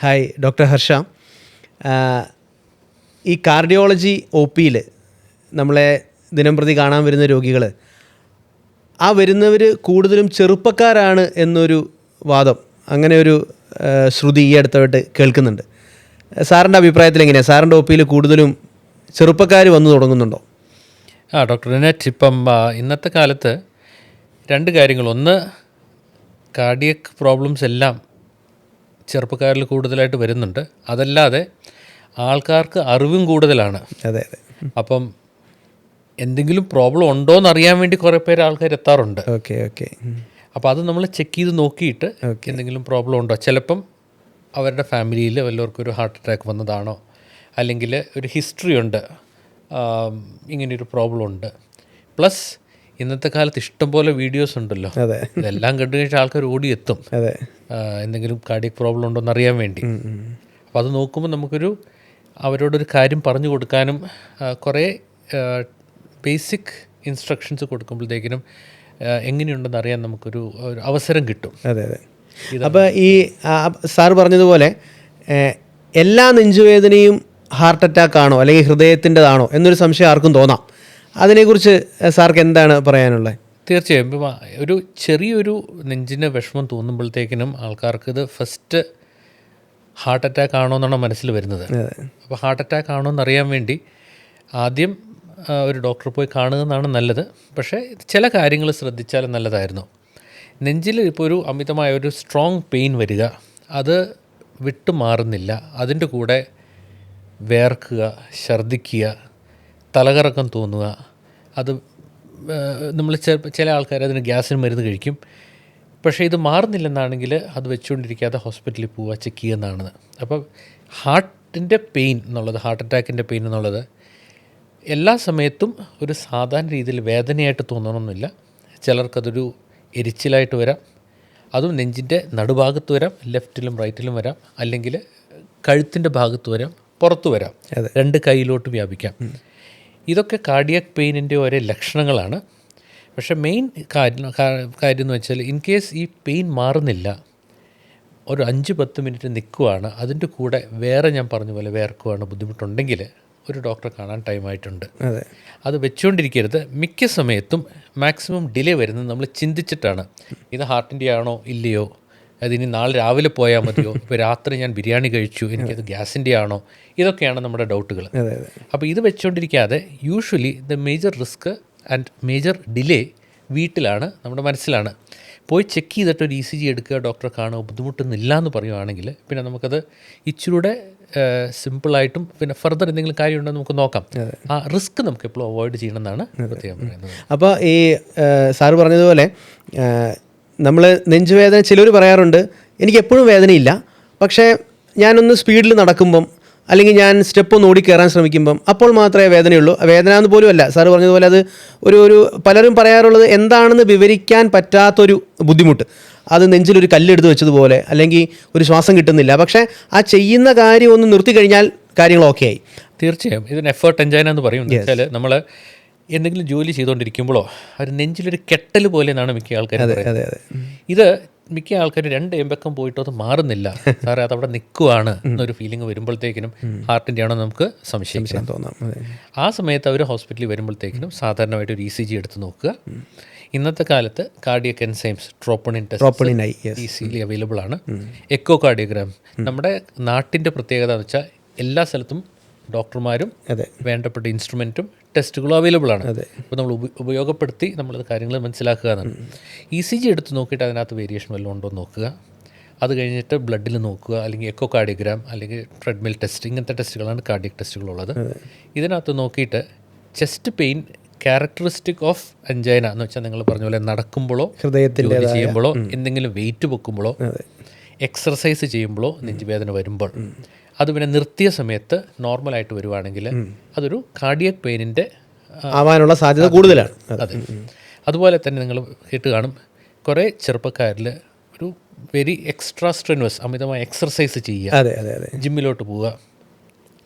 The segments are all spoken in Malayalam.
Hi doctor Harsh. ഈ കാർഡിയോളജി ഒ പിയിൽ നമ്മളെ ദിനംപ്രതി കാണാൻ വരുന്ന രോഗികൾ, ആ വരുന്നവർ കൂടുതലും ചെറുപ്പക്കാരാണ് എന്നൊരു വാദം, അങ്ങനെ ഒരു ശ്രുതി ഈ അടുത്തായിട്ട് കേൾക്കുന്നുണ്ട്. സാറിൻ്റെ അഭിപ്രായത്തിൽ എങ്ങനെയാണ്? സാറിൻ്റെ ഒ പിയിൽ കൂടുതലും ചെറുപ്പക്കാർ വന്നു തുടങ്ങുന്നുണ്ടോ? ഡോക്ടർ റിനറ്റ്, ഇപ്പം ഇന്നത്തെ കാലത്ത് രണ്ട് കാര്യങ്ങൾ. ഒന്ന്, കാർഡിയക് പ്രോബ്ലംസ് എല്ലാം ചെറുപ്പക്കാരിൽ കൂടുതലായിട്ട് വരുന്നുണ്ട്. അതല്ലാതെ ആൾക്കാർക്ക് അറിവും കൂടുതലാണ്. അതെ അതെ. അപ്പം എന്തെങ്കിലും പ്രോബ്ലം ഉണ്ടോ എന്ന് അറിയാൻ വേണ്ടി കുറേ പേര് ആൾക്കാർ എത്താറുണ്ട്. Okay okay. അപ്പോൾ അത് നമ്മൾ ചെക്ക് ചെയ്ത് നോക്കിയിട്ട് എന്തെങ്കിലും പ്രോബ്ലം ഉണ്ടോ, ചിലപ്പം അവരുടെ ഫാമിലിയിൽ വല്ലവർക്കും ഒരു ഹാർട്ട് അറ്റാക്ക് വന്നതാണോ, അല്ലെങ്കിൽ ഒരു ഹിസ്റ്ററി ഉണ്ട്, ഇങ്ങനെയൊരു പ്രോബ്ലം ഉണ്ട്. പ്ലസ് ഇന്നത്തെ കാലത്ത് ഇഷ്ടംപോലെ വീഡിയോസ് ഉണ്ടല്ലോ, ഇതെല്ലാം കണ്ടു കഴിഞ്ഞാൽ ആൾക്കാർ ഓടിയെത്തും എന്തെങ്കിലും കാർഡിയക് പ്രോബ്ലം ഉണ്ടോ എന്ന് അറിയാൻ വേണ്ടി. അപ്പോൾ അത് നോക്കുമ്പോൾ നമുക്കൊരു അവരോടൊരു കാര്യം പറഞ്ഞു കൊടുക്കാനും കുറേ ബേസിക് ഇൻസ്ട്രക്ഷൻസ് കൊടുക്കുമ്പോഴത്തേക്കിനും എങ്ങനെയുണ്ടെന്ന് അറിയാൻ നമുക്കൊരു അവസരം കിട്ടും. അതെ അതെ. അപ്പോൾ ഈ സാർ പറഞ്ഞതുപോലെ എല്ലാ നെഞ്ചുവേദനയും ഹാർട്ട് അറ്റാക്ക് ആണോ അല്ലെങ്കിൽ ഹൃദയത്തിൻ്റെതാണോ എന്നൊരു സംശയം ആർക്കും തോന്നാം. അതിനെക്കുറിച്ച് സാർക്ക് എന്താണ് പറയാനുള്ളത്? തീർച്ചയായും ഒരു ചെറിയൊരു നെഞ്ചിന് വിഷമം തോന്നുമ്പോഴത്തേക്കിനും ആൾക്കാർക്ക് ഇത് ഫസ്റ്റ് ഹാർട്ട് അറ്റാക്ക് ആണോ എന്നാണ് മനസ്സിൽ വരുന്നത്. അപ്പോൾ ഹാർട്ട് അറ്റാക്ക് ആണോ എന്നറിയാൻ വേണ്ടി ആദ്യം ഒരു ഡോക്ടറെ പോയി കാണുന്നതാണ് നല്ലത്. പക്ഷേ ചില കാര്യങ്ങൾ ശ്രദ്ധിച്ചാൽ നല്ലതായിരുന്നു. നെഞ്ചിൽ ഇപ്പോൾ ഒരു അമിതമായ ഒരു സ്ട്രോങ് പെയിൻ വരിക, അത് വിട്ടുമാറുന്നില്ല, അതിൻ്റെ കൂടെ വേർക്കുക, ഛർദ്ദിക്കുക, തലകറക്കം തോന്നുക, അത് നമ്മൾ ചില ആൾക്കാർ അതിന് ഗ്യാസിന് മരുന്ന് കഴിക്കും. പക്ഷേ ഇത് മാറുന്നില്ലെന്നാണെങ്കിൽ അത് വെച്ചുകൊണ്ടിരിക്കാതെ ഹോസ്പിറ്റലിൽ പോവുക, ചെക്ക് ചെയ്യുന്നതാണ്. അപ്പം ഹാർട്ടിൻ്റെ പെയിൻ എന്നുള്ളത്, ഹാർട്ട് അറ്റാക്കിൻ്റെ പെയിൻ എന്നുള്ളത് എല്ലാ സമയത്തും ഒരു സാധാരണ രീതിയിൽ വേദനയായിട്ട് തോന്നണമെന്നില്ല. ചിലർക്കതൊരു എരിച്ചിലായിട്ട് വരാം, അതും നെഞ്ചിൻ്റെ നടുഭാഗത്ത് വരാം, ലെഫ്റ്റിലും റൈറ്റിലും വരാം, അല്ലെങ്കിൽ കഴുത്തിൻ്റെ ഭാഗത്ത് വരാം, പുറത്തു വരാം, രണ്ട് കൈയിലോട്ട് വ്യാപിക്കാം. ഇതൊക്കെ കാർഡിയക് പെയിനിൻ്റെ ഓരോ ലക്ഷണങ്ങളാണ്. പക്ഷേ മെയിൻ കാര്യം എന്ന് വെച്ചാൽ, ഇൻ കേസ് ഈ പെയിൻ മാറുന്നില്ല, ഒരു 5-10 മിനിറ്റ് നിൽക്കുവാണ്, അതിൻ്റെ കൂടെ വേറെ ഞാൻ പറഞ്ഞ പോലെ വേർക്കുവാണ്, ബുദ്ധിമുട്ടുണ്ടെങ്കിൽ ഒരു ഡോക്ടറെ കാണാൻ ടൈമായിട്ടുണ്ട്. അത് വെച്ചുകൊണ്ടിരിക്കരുത്. മിക്ക സമയത്തും മാക്സിമം ഡിലേ വരുന്നത് നമ്മൾ ചിന്തിച്ചിട്ടാണ്. ഇത് ഹാർട്ടിൻ്റെ ആണോ ഇല്ലയോ, അതിനി നാളെ രാവിലെ പോയാൽ മതിയോ, ഇപ്പോൾ രാത്രി ഞാൻ ബിരിയാണി കഴിച്ചു, എനിക്കത് ഗ്യാസിൻ്റെ ആണോ, ഇതൊക്കെയാണ് നമ്മുടെ ഡൗട്ടുകൾ. അപ്പോൾ ഇത് വെച്ചുകൊണ്ടിരിക്കാതെ usually the major risk and major delay വീട്ടിലാണ്, നമ്മുടെ മനസ്സിലാണ്. പോയി ചെക്ക് ചെയ്തിട്ട് ഒരു ECG എടുക്കുക, ഡോക്ടറെ കാണുക, ബുദ്ധിമുട്ടൊന്നുമില്ല എന്ന് പറയുവാണെങ്കിൽ പിന്നെ നമുക്കത് ഇച്ചിരൂടെ സിമ്പിളായിട്ടും പിന്നെ ഫർദർ എന്തെങ്കിലും കാര്യമുണ്ടെന്ന് നമുക്ക് നോക്കാം. ആ റിസ്ക് നമുക്ക് എപ്പോഴും അവോയ്ഡ് ചെയ്യണമെന്നാണ് പ്രത്യേകം പറയുന്നത്. അപ്പോൾ ഈ സാറ് പറഞ്ഞതുപോലെ നമ്മൾ നെഞ്ചുവേദന, ചിലർ പറയാറുണ്ട് എനിക്ക് എപ്പോഴും വേദനയില്ല, പക്ഷേ ഞാനൊന്ന് സ്പീഡിൽ നടക്കുമ്പം അല്ലെങ്കിൽ ഞാൻ സ്റ്റെപ്പ് ഒന്ന് ഓടി കയറാൻ ശ്രമിക്കുമ്പം അപ്പോൾ മാത്രമേ വേദനയുള്ളൂ. വേദന എന്ന് പോലും അല്ല, സാറ് പറഞ്ഞതുപോലെ അത് ഒരു പലരും പറയാറുള്ളത് എന്താണെന്ന് വിവരിക്കാൻ പറ്റാത്തൊരു ബുദ്ധിമുട്ട്. അത് നെഞ്ചിലൊരു കല്ലെടുത്ത് വെച്ചതുപോലെ, അല്ലെങ്കിൽ ഒരു ശ്വാസം കിട്ടുന്നില്ല. പക്ഷേ ആ ചെയ്യുന്ന കാര്യം ഒന്ന് നിർത്തി കഴിഞ്ഞാൽ കാര്യങ്ങൾ ഓക്കെ ആയി. തീർച്ചയായും ഇതിന് എഫേർട്ട് എൻജോയ് എന്ന് പറയുന്നത് വെച്ചാൽ, നമ്മൾ എന്തെങ്കിലും ജോലി ചെയ്തുകൊണ്ടിരിക്കുമ്പോഴോ ഒരു നെഞ്ചിലൊരു കെട്ടൽ പോലെ എന്നാണ് മിക്ക ആൾക്കാരും പറയുന്നത്. ഇത് മിക്ക ആൾക്കാർ 2 എമ്പക്കം പോയിട്ട് അത് മാറുന്നില്ല, സാറേ അതവിടെ നിൽക്കുവാണ് എന്നൊരു ഫീലിംഗ് വരുമ്പോഴത്തേക്കിനും ഹാർട്ടിൻ്റെ ആണോ നമുക്ക് സംശയം തോന്നാം. ആ സമയത്ത് അവർ ഹോസ്പിറ്റലിൽ വരുമ്പോഴത്തേക്കിനും സാധാരണമായിട്ട് ഒരു ECG എടുത്ത് നോക്കുക. ഇന്നത്തെ കാലത്ത് cardiac enzymes, troponin test easily available ആണ്. എക്കോ കാർഡിയോഗ്രാം, നമ്മുടെ നാട്ടിൻ്റെ പ്രത്യേകത എന്ന് വെച്ചാൽ എല്ലാ സ്ഥലത്തും ഡോക്ടർമാരും വേണ്ടപ്പെട്ട ഇൻസ്ട്രുമെൻറ്റും ടെസ്റ്റുകളും അവൈലബിൾ ആണ്. അപ്പോൾ നമ്മൾ ഉപയോഗപ്പെടുത്തി നമ്മളത് കാര്യങ്ങൾ മനസ്സിലാക്കുക എന്നാണ്. ECG എടുത്ത് നോക്കിയിട്ട് അതിനകത്ത് വേരിയേഷൻ വല്ലതും ഉണ്ടോ എന്ന് നോക്കുക. അത് കഴിഞ്ഞിട്ട് ബ്ലഡിൽ നോക്കുക, അല്ലെങ്കിൽ എക്കോ കാർഡിയോഗ്രാം, അല്ലെങ്കിൽ ട്രെഡ്മിൽ ടെസ്റ്റ്, ഇങ്ങനത്തെ ടെസ്റ്റുകളാണ് കാർഡിയക് ടെസ്റ്റുകളുള്ളത്. ഇതിനകത്ത് നോക്കിയിട്ട് ചെസ്റ്റ് പെയിൻ ക്യാരക്ടറിസ്റ്റിക് ഓഫ് എൻജൈന എന്ന് വെച്ചാൽ നിങ്ങൾ പറഞ്ഞ പോലെ നടക്കുമ്പോഴോ, ഹൃദയത്തിൽ ചെയ്യുമ്പോഴോ, എന്തെങ്കിലും വെയിറ്റ് പൊക്കുമ്പോഴോ, എക്സർസൈസ് ചെയ്യുമ്പോഴോ നെഞ്ചുവേദന വരുമ്പോൾ, അത് പിന്നെ നിർത്തിയ സമയത്ത് നോർമലായിട്ട് വരുവാണെങ്കിൽ അതൊരു കാർഡിയക് പെയിനിൻ്റെ ആവാനുള്ള സാധ്യത കൂടുതലാണ്. അതെ. അതുപോലെ തന്നെ നിങ്ങൾ കേട്ട് കാണും, കുറേ ചെറുപ്പക്കാരിൽ ഒരു വെരി എക്സ്ട്രാ സ്ട്രെനുവസ്, അമിതമായ എക്സർസൈസ് ചെയ്യുക, ജിമ്മിലോട്ട് പോവുക.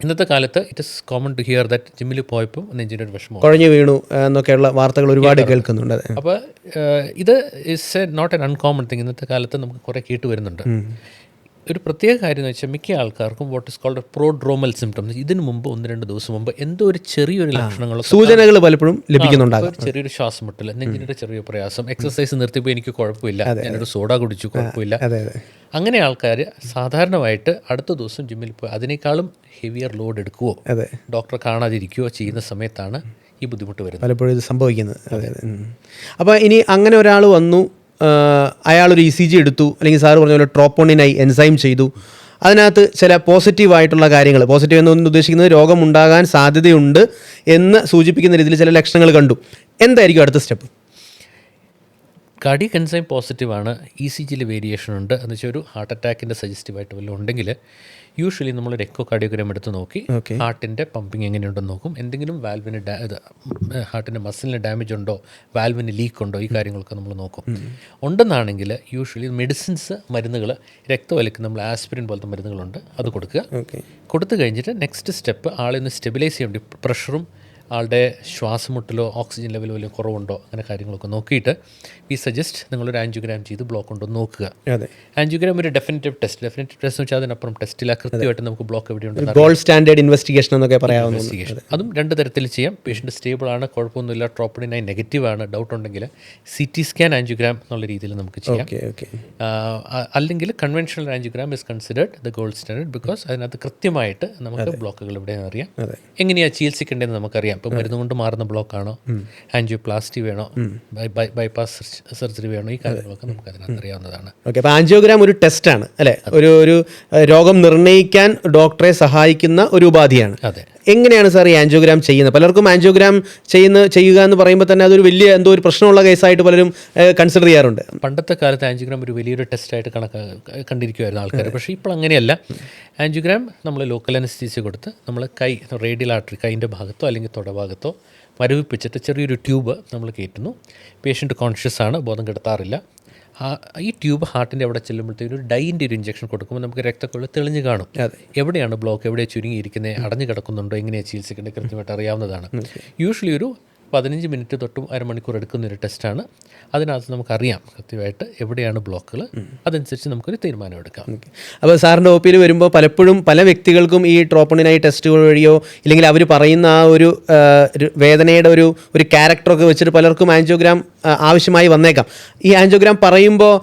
ഇന്നത്തെ കാലത്ത് it is common to hear that ജിമ്മിൽ പോയപ്പോൾ നെഞ്ചിൻ്റെ ഒരു വിഷമം, കുഴഞ്ഞു വീണു എന്നൊക്കെയുള്ള വാർത്തകൾ ഒരുപാട് കേൾക്കുന്നുണ്ട്. അപ്പോൾ it is not an uncommon thing. ഇന്നത്തെ കാലത്ത് നമുക്ക് കുറേ കേട്ട് വരുന്നുണ്ട്. ഒരു പ്രത്യേക കാര്യം എന്ന് വെച്ചാൽ മിക്ക ആൾക്കാർക്കും what is called prodromal symptoms, ഇതിന് മുമ്പ് 1-2 ദിവസം മുമ്പ് എന്തോ ഒരു ചെറിയൊരു ലക്ഷണങ്ങളൊക്കെ സൂചനകൾ പലപ്പോഴും ലഭിക്കുന്നുണ്ടാകും. ഒരു ചെറിയൊരു ശ്വാസം മുട്ടൽ, നെഞ്ചിൻ്റെ ചെറിയ പ്രയാസം, എക്സസൈസ് നിർത്തിയപ്പോൾ എനിക്ക് കുഴപ്പമില്ല, ഞാനൊരു സോഡ കുടിച്ചു കുഴപ്പമില്ല. അങ്ങനെ ആൾക്കാർ സാധാരണമായിട്ട് അടുത്ത ദിവസം ജിമ്മിൽ പോയി അതിനേക്കാളും ഹെവിയർ ലോഡ് എടുക്കുകയോ ഡോക്ടറെ കാണാതിരിക്കുകയോ ചെയ്യുന്ന സമയത്താണ് ഈ ബുദ്ധിമുട്ട് വരുന്നത്, പലപ്പോഴും ഇത് സംഭവിക്കുന്നത്. അപ്പോൾ ഇനി അങ്ങനെ ഒരാൾ വന്നു, അയാളൊരു ECG എടുത്തു, അല്ലെങ്കിൽ സാറ് പറഞ്ഞ പോലെ ട്രോപ്പോണിനായി എൻസൈം ചെയ്തു, അതിനകത്ത് ചില പോസിറ്റീവായിട്ടുള്ള കാര്യങ്ങൾ, പോസിറ്റീവ് എന്ന് ഉദ്ദേശിക്കുന്നത് രോഗം ഉണ്ടാകാൻ സാധ്യതയുണ്ട് എന്ന് സൂചിപ്പിക്കുന്ന രീതിയിൽ ചില ലക്ഷണങ്ങൾ കണ്ടു, എന്തായിരിക്കും അടുത്ത സ്റ്റെപ്പ്? കാർഡിയക് എൻസൈം പോസിറ്റീവാണ്, ECGയിൽ വേരിയേഷൻ ഉണ്ട് എന്ന് വെച്ചാൽ ഒരു ഹാർട്ട് അറ്റാക്കിൻ്റെ സജസ്റ്റീവായിട്ട് വല്ലതും ഉണ്ടെങ്കിൽ യൂഷ്വലി നമ്മളൊരു എക്കോ കാർഡിയോഗ്രാം എടുത്ത് നോക്കി ഹാർട്ടിൻ്റെ പമ്പിങ് എങ്ങനെയുണ്ടെന്ന് നോക്കും. എന്തെങ്കിലും വാൽവിന് ഹാർട്ടിൻ്റെ മസിലിന് ഡാമേജ് ഉണ്ടോ, വാൽവിന് ലീക്ക് ഉണ്ടോ, ഈ കാര്യങ്ങളൊക്കെ നമ്മൾ നോക്കും. ഉണ്ടെന്നാണെങ്കിൽ യൂഷ്വലി മെഡിസിൻസ്, മരുന്നുകൾ, രക്തവലിക്ക് നമ്മൾ ആസ്പിരിൻ പോലത്തെ മരുന്നുകളുണ്ട്, അത് കൊടുക്കുക. കൊടുത്തു കഴിഞ്ഞിട്ട് നെക്സ്റ്റ് സ്റ്റെപ്പ് ആളെ ഒന്ന് സ്റ്റെബിലൈസ് ചെയ്യാൻ വേണ്ടി പ്രഷറും ആളുടെ ശ്വാസമുട്ടലോ ഓക്സിജൻ ലെവലോ വലിയ കുറവുണ്ടോ അങ്ങനെ കാര്യങ്ങളൊക്കെ നോക്കിയിട്ട് വി സജസ്റ്റ് നിങ്ങളൊരു ആൻജിയോഗ്രാം ചെയ്ത് ബ്ലോക്ക് ഉണ്ടോ എന്ന് നോക്കുക. ആൻജിയോഗ്രാം ഒരു ഡെഫിനറ്റീവ് ടെസ്റ്റ് എന്ന് വെച്ചാൽ അതിനപ്പുറം ടെസ്റ്റില്ല, കൃത്യമായിട്ട് നമുക്ക് ബ്ലോക്ക് എവിടെയുണ്ട്, ഗോൾഡ് സ്റ്റാൻഡേർഡ് ഇൻവെസ്റ്റിഗേഷൻ എന്നൊക്കെ പറയാവുന്ന ഇൻവെസ്റ്റിഗേഷൻ. അതും 2 തരത്തിൽ ചെയ്യാം. പേഷ്യൻ്റ് സ്റ്റേബിൾ ആണ്, കുഴപ്പമൊന്നുമില്ല, ട്രോപ്പോണിനായി നെഗറ്റീവ് ആണ്, ഡൗട്ട് ഉണ്ടെങ്കിൽ CT സ്കാൻ ആൻജിയോഗ്രാം എന്നുള്ള രീതിയിൽ നമുക്ക് ചെയ്യാം. അല്ലെങ്കിൽ conventional angiogram is considered the gold standard, because അതിനകത്ത് കൃത്യമായിട്ട് നമുക്ക് ബ്ലോക്കുകൾ എവിടെയെന്ന് അറിയാം, എങ്ങനെയാണ് ചികിത്സിക്കേണ്ടതെന്ന് നമുക്കറിയാം. ഇപ്പോൾ മരുന്ന് കൊണ്ട് മാറുന്ന ബ്ലോക്കാണോ, ആൻജിയോപ്ലാസ്റ്റി വേണോ, ബൈപ്പാസ് സർജറി വേണോ, ഈ കാര്യങ്ങളൊക്കെ നമുക്ക് അതിനകത്ത് അറിയാവുന്നതാണ്. ഓക്കെ, അപ്പോൾ ആൻജിയോഗ്രാം ഒരു ടെസ്റ്റാണ് അല്ലേ, ഒരു രോഗം നിർണ്ണയിക്കാൻ ഡോക്ടറെ സഹായിക്കുന്ന ഒരു ഉപാധിയാണ്. അതെ. എങ്ങനെയാണ് സാർ ഈ ആൻജിയോഗ്രാം ചെയ്യുന്നത്? പലർക്കും ആൻജിയോഗ്രാം ചെയ്യുക എന്ന് പറയുമ്പോൾ തന്നെ അതൊരു വലിയ എന്തോ ഒരു പ്രശ്നമുള്ള കേസായിട്ട് പലരും കൺസിഡർ ചെയ്യാറുണ്ട്. പണ്ടത്തെ കാലത്ത് ആൻജിയോഗ്രാം ഒരു വലിയൊരു ടെസ്റ്റായിട്ട് കണ്ടിരിക്കുമായിരുന്നു ആൾക്കാർ. പക്ഷേ ഇപ്പോൾ അങ്ങനെയല്ല. ആൻജിയോഗ്രാം നമ്മൾ ലോക്കൽ അനസ്തീസിയ കൊടുത്ത് നമ്മൾ കൈ റേഡിയൽ ആർട്ടറി കൈൻ്റെ ഭാഗത്തോ അല്ലെങ്കിൽ തൊടഭാഗത്തോ മരവിപ്പിച്ചിട്ട് ചെറിയൊരു ട്യൂബ് നമ്മൾ കയറ്റുന്നു. പേഷ്യൻ്റ് കോൺഷ്യസ് ആണ്, ബോധം കെടുത്താറില്ല. ഈ ട്യൂബ് ഹാർട്ടിൻ്റെ അവിടെ ചെല്ലുമ്പോഴത്തേക്ക് ഒരു ഡൈൻ്റെ ഒരു ഇഞ്ചക്ഷൻ കൊടുക്കുമ്പോൾ നമുക്ക് രക്തക്കൊള്ള തെളിഞ്ഞ് കാണും. എവിടെയാണ് ബ്ലോക്ക്, എവിടെ ചുരുങ്ങിയിരിക്കുന്നത്, അടഞ്ഞു കിടക്കുന്നുണ്ടോ, എങ്ങനെയാണ് ചികിത്സിക്കേണ്ടത് കൃത്യമായിട്ട് അറിയാവുന്നതാണ്. യൂഷ്വലി ഒരു 15 മിനിറ്റ് തൊട്ടും അരമണിക്കൂർ എടുക്കുന്നൊരു ടെസ്റ്റാണ്. അതിനകത്ത് നമുക്കറിയാം കൃത്യമായിട്ട് എവിടെയാണ് ബ്ലോക്കുകൾ, അതനുസരിച്ച് നമുക്കൊരു തീരുമാനം എടുക്കാം. അപ്പോൾ സാറിൻ്റെ OPയിൽ വരുമ്പോൾ പലപ്പോഴും പല വ്യക്തികൾക്കും ഈ ട്രോപ്പോണിനായി ടെസ്റ്റുകൾ വഴിയോ ഇല്ലെങ്കിൽ അവർ പറയുന്ന ആ ഒരു വേദനയുടെ ഒരു ക്യാരക്ടറൊക്കെ വെച്ചിട്ട് പലർക്കും ആൻജിയോഗ്രാം ആവശ്യമായി വന്നേക്കാം. ഈ ആൻജിയോഗ്രാം പറയുമ്പോൾ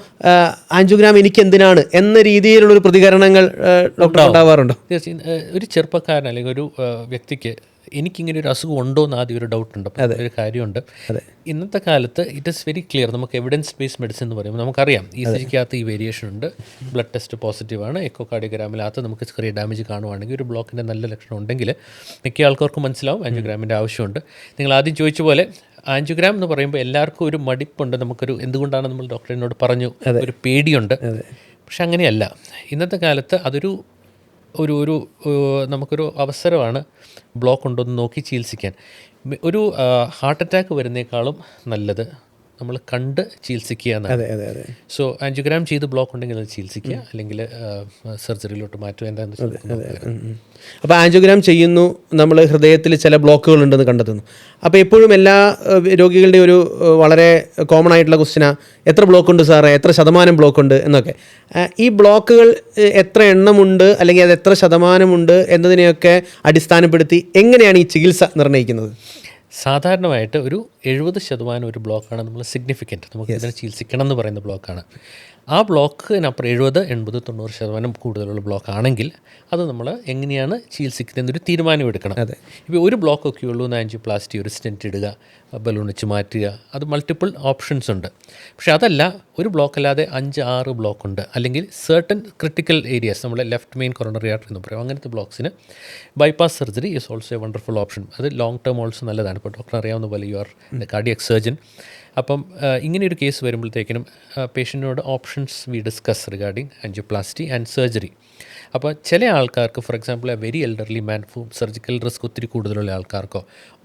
ആൻജിയോഗ്രാം എനിക്ക് എന്തിനാണ് എന്ന രീതിയിലുള്ളൊരു പ്രതികരണങ്ങൾ ഡോക്ടർ ഉണ്ടാവാറുണ്ടോ? തീർച്ചയായും. ഒരു ചെറുപ്പക്കാരൻ അല്ലെങ്കിൽ ഒരു വ്യക്തിക്ക് എനിക്കിങ്ങനെ ഒരു അസുഖം ഉണ്ടോ എന്ന് ആദ്യം ഒരു ഡൗട്ടുണ്ട്. അപ്പോൾ ഒരു കാര്യമുണ്ട്, ഇന്നത്തെ കാലത്ത് ഇറ്റ് ഈസ് വെരി ക്ലിയർ. നമുക്ക് എവിഡൻസ് ബേസ്ഡ് മെഡിസിൻ എന്ന് പറയുമ്പോൾ നമുക്കറിയാം ECGക്കകത്ത് ഈ വേരിയേഷൻ ഉണ്ട്, ബ്ലഡ് ടെസ്റ്റ് പോസിറ്റീവാണ്, എക്കോ കാർഡിയോഗ്രാമിനകത്ത് നമുക്ക് ചെറിയ ഡാമേജ് കാണുവാണെങ്കിൽ ഒരു ബ്ലോക്കിൻ്റെ നല്ല ലക്ഷണം ഉണ്ടെങ്കിൽ മിക്ക ആൾക്കാർക്കും മനസ്സിലാവും ആൻജിയോഗ്രാമിൻ്റെ ആവശ്യമുണ്ട്. നിങ്ങൾ ആദ്യം ചോദിച്ച പോലെ ആൻജിയോഗ്രാം എന്ന് പറയുമ്പോൾ എല്ലാവർക്കും ഒരു മടിപ്പുണ്ട്, നമുക്കൊരു എന്തുകൊണ്ടാണ് നമ്മൾ ഡോക്ടറിനോട് പറഞ്ഞു, ഒരു പേടിയുണ്ട്. പക്ഷെ അങ്ങനെയല്ല. ഇന്നത്തെ കാലത്ത് അതൊരു നമുക്കൊരു അവസരമാണ് ബ്ലോക്ക് ഉണ്ടോയെന്ന് നോക്കി ചികിത്സിക്കാൻ. ഒരു ഹാർട്ട് അറ്റാക്ക് വരുന്നേക്കാളും നല്ലത് നമ്മൾ കണ്ട് ചികിത്സിക്കുക എന്നാണ്. സോ ആൻജിയോഗ്രാം ചെയ്ത് ബ്ലോക്ക് ഉണ്ടെങ്കിൽ അത് ചികിത്സിക്കുക, അല്ലെങ്കിൽ സർജറിയിലോട്ട് മാറ്റുക, എന്താണെന്ന് വെച്ചാൽ. അപ്പോൾ ആൻജിയോഗ്രാം ചെയ്യുന്നു, നമ്മൾ ഹൃദയത്തിൽ ചില ബ്ലോക്കുകൾ ഉണ്ടെന്ന് കണ്ടെത്തുന്നു. അപ്പോൾ എപ്പോഴും എല്ലാ രോഗികളുടെയും ഒരു വളരെ കോമൺ ആയിട്ടുള്ള ക്വസ്റ്റ്യനാണ്, എത്ര ബ്ലോക്ക് ഉണ്ട് സാറേ, എത്ര ശതമാനം ബ്ലോക്ക് ഉണ്ട് എന്നൊക്കെ. ഈ ബ്ലോക്കുകൾ എത്ര എണ്ണമുണ്ട് അല്ലെങ്കിൽ അത് എത്ര ശതമാനമുണ്ട് എന്നതിനെയൊക്കെ അടിസ്ഥാനപ്പെടുത്തി എങ്ങനെയാണ് ഈ ചികിത്സ നിർണ്ണയിക്കുന്നത്? സാധാരണമായിട്ട് ഒരു 70% ഒരു ബ്ലോക്കാണ് നമ്മൾ സിഗ്നിഫിക്കൻറ്റ്, നമുക്ക് ഇതിനെ ചികിത്സിക്കണം എന്ന് പറയുന്ന ബ്ലോക്കാണ്. ആ ബ്ലോക്കിനപ്പുറം 70, 80, 90% കൂടുതലുള്ള ബ്ലോക്ക് ആണെങ്കിൽ അത് നമ്മൾ എങ്ങനെയാണ് ചികിത്സിക്കുന്നതെന്നൊരു തീരുമാനം എടുക്കണം. ഇപ്പോൾ ഒരു ബ്ലോക്കൊക്കെ ഉള്ളൂ എന്ന് ആൻജിയോപ്ലാസ്റ്റി, ഒരു സ്റ്റെൻറ്റ് ഇടുക, ബലൂൺ വെച്ച് മാറ്റുക, അത് മൾട്ടിപ്പിൾ ഓപ്ഷൻസ് ഉണ്ട്. പക്ഷേ അതല്ല, ഒരു ബ്ലോക്ക് അല്ലാതെ 5-6 ബ്ലോക്ക് ഉണ്ട്, അല്ലെങ്കിൽ സർട്ടൻ ക്രിട്ടിക്കൽ ഏരിയാസ്, നമ്മുടെ ലെഫ്റ്റ് മെയിൻ കൊറോണറി ആർട്ടറി എന്ന് പറയും, അങ്ങനത്തെ ബ്ലോക്സിന് bypass surgery is also a wonderful option. അത് ലോങ് ടേം ഓൾസോ നല്ലതാണ്. ഇപ്പോൾ ഡോക്ടർ അറിയാവുന്ന പോലെ യു ആർ കാർഡിയക് സർജൻ. അപ്പം ഇങ്ങനെയൊരു കേസ് വരുമ്പോഴത്തേക്കിനും പേഷ്യൻറ്റിനോട് options we discuss regarding angioplasty and surgery. അപ്പോൾ ചില ആൾക്കാർക്ക്, for example a very elderly man, surgical risk ഒത്തിരി കൂടുതലുള്ള ആൾക്കാർക്കോ,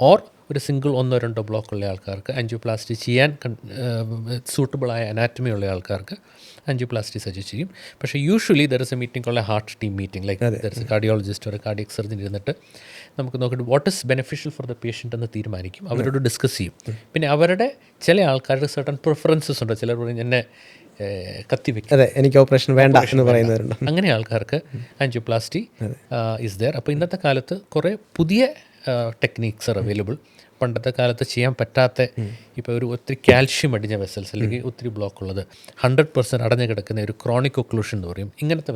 ഓർ ഒരു സിംഗിൾ 1-2 ബ്ലോക്കുള്ള ആൾക്കാർക്ക് ആൻജിയോപ്ലാസ്റ്റി ചെയ്യാൻ സൂട്ടബിളായ അനാറ്റമി ഉള്ള ആൾക്കാർക്ക് ആൻജിയോപ്ലാസ്റ്റി സജസ്റ്റ് ചെയ്യും. പക്ഷേ usually there is a meeting ഉള്ള heart team meeting, like there is a cardiologist ഒരു കാർഡിയക് സർജൻ ഇരുന്നിട്ട് നമുക്ക് നോക്കിയിട്ട് what is beneficial for the patient എന്ന് തീരുമാനിക്കും, അവരോട് ഡിസ്കസ് ചെയ്യും. പിന്നെ അവരുടെ ചില ആൾക്കാരുടെ സർട്ടൺ പ്രിഫറൻസസ് ഉണ്ട്. ചിലർ പറയും എന്നെ കത്തിവെക്കും. അതെ, എനിക്ക് ഓപ്പറേഷൻ വേണ്ട എന്ന് പറയുന്നവരുണ്ട്. അങ്ങനെ ആൾക്കാർക്ക് ആൻജിയോപ്ലാസ്റ്റി ഇസ് ദെയർ. അപ്പോൾ ഇന്നത്തെ കാലത്ത് കുറേ പുതിയ ടെക്നീക്സ് ആർ അവൈലബിൾ. പണ്ടത്തെ കാലത്ത് ചെയ്യാൻ പറ്റാത്ത, ഇപ്പോൾ ഒരു ഒത്തിരി കാൽഷ്യം അടിഞ്ഞ വെസൽസ് അല്ലെങ്കിൽ ഒത്തിരി ബ്ലോക്ക് ഉള്ളത് 100% അടഞ്ഞു കിടക്കുന്ന ഒരു ക്രോണിക് ഒക്ലൂഷൻ എന്ന് പറയും. ഇങ്ങനത്തെ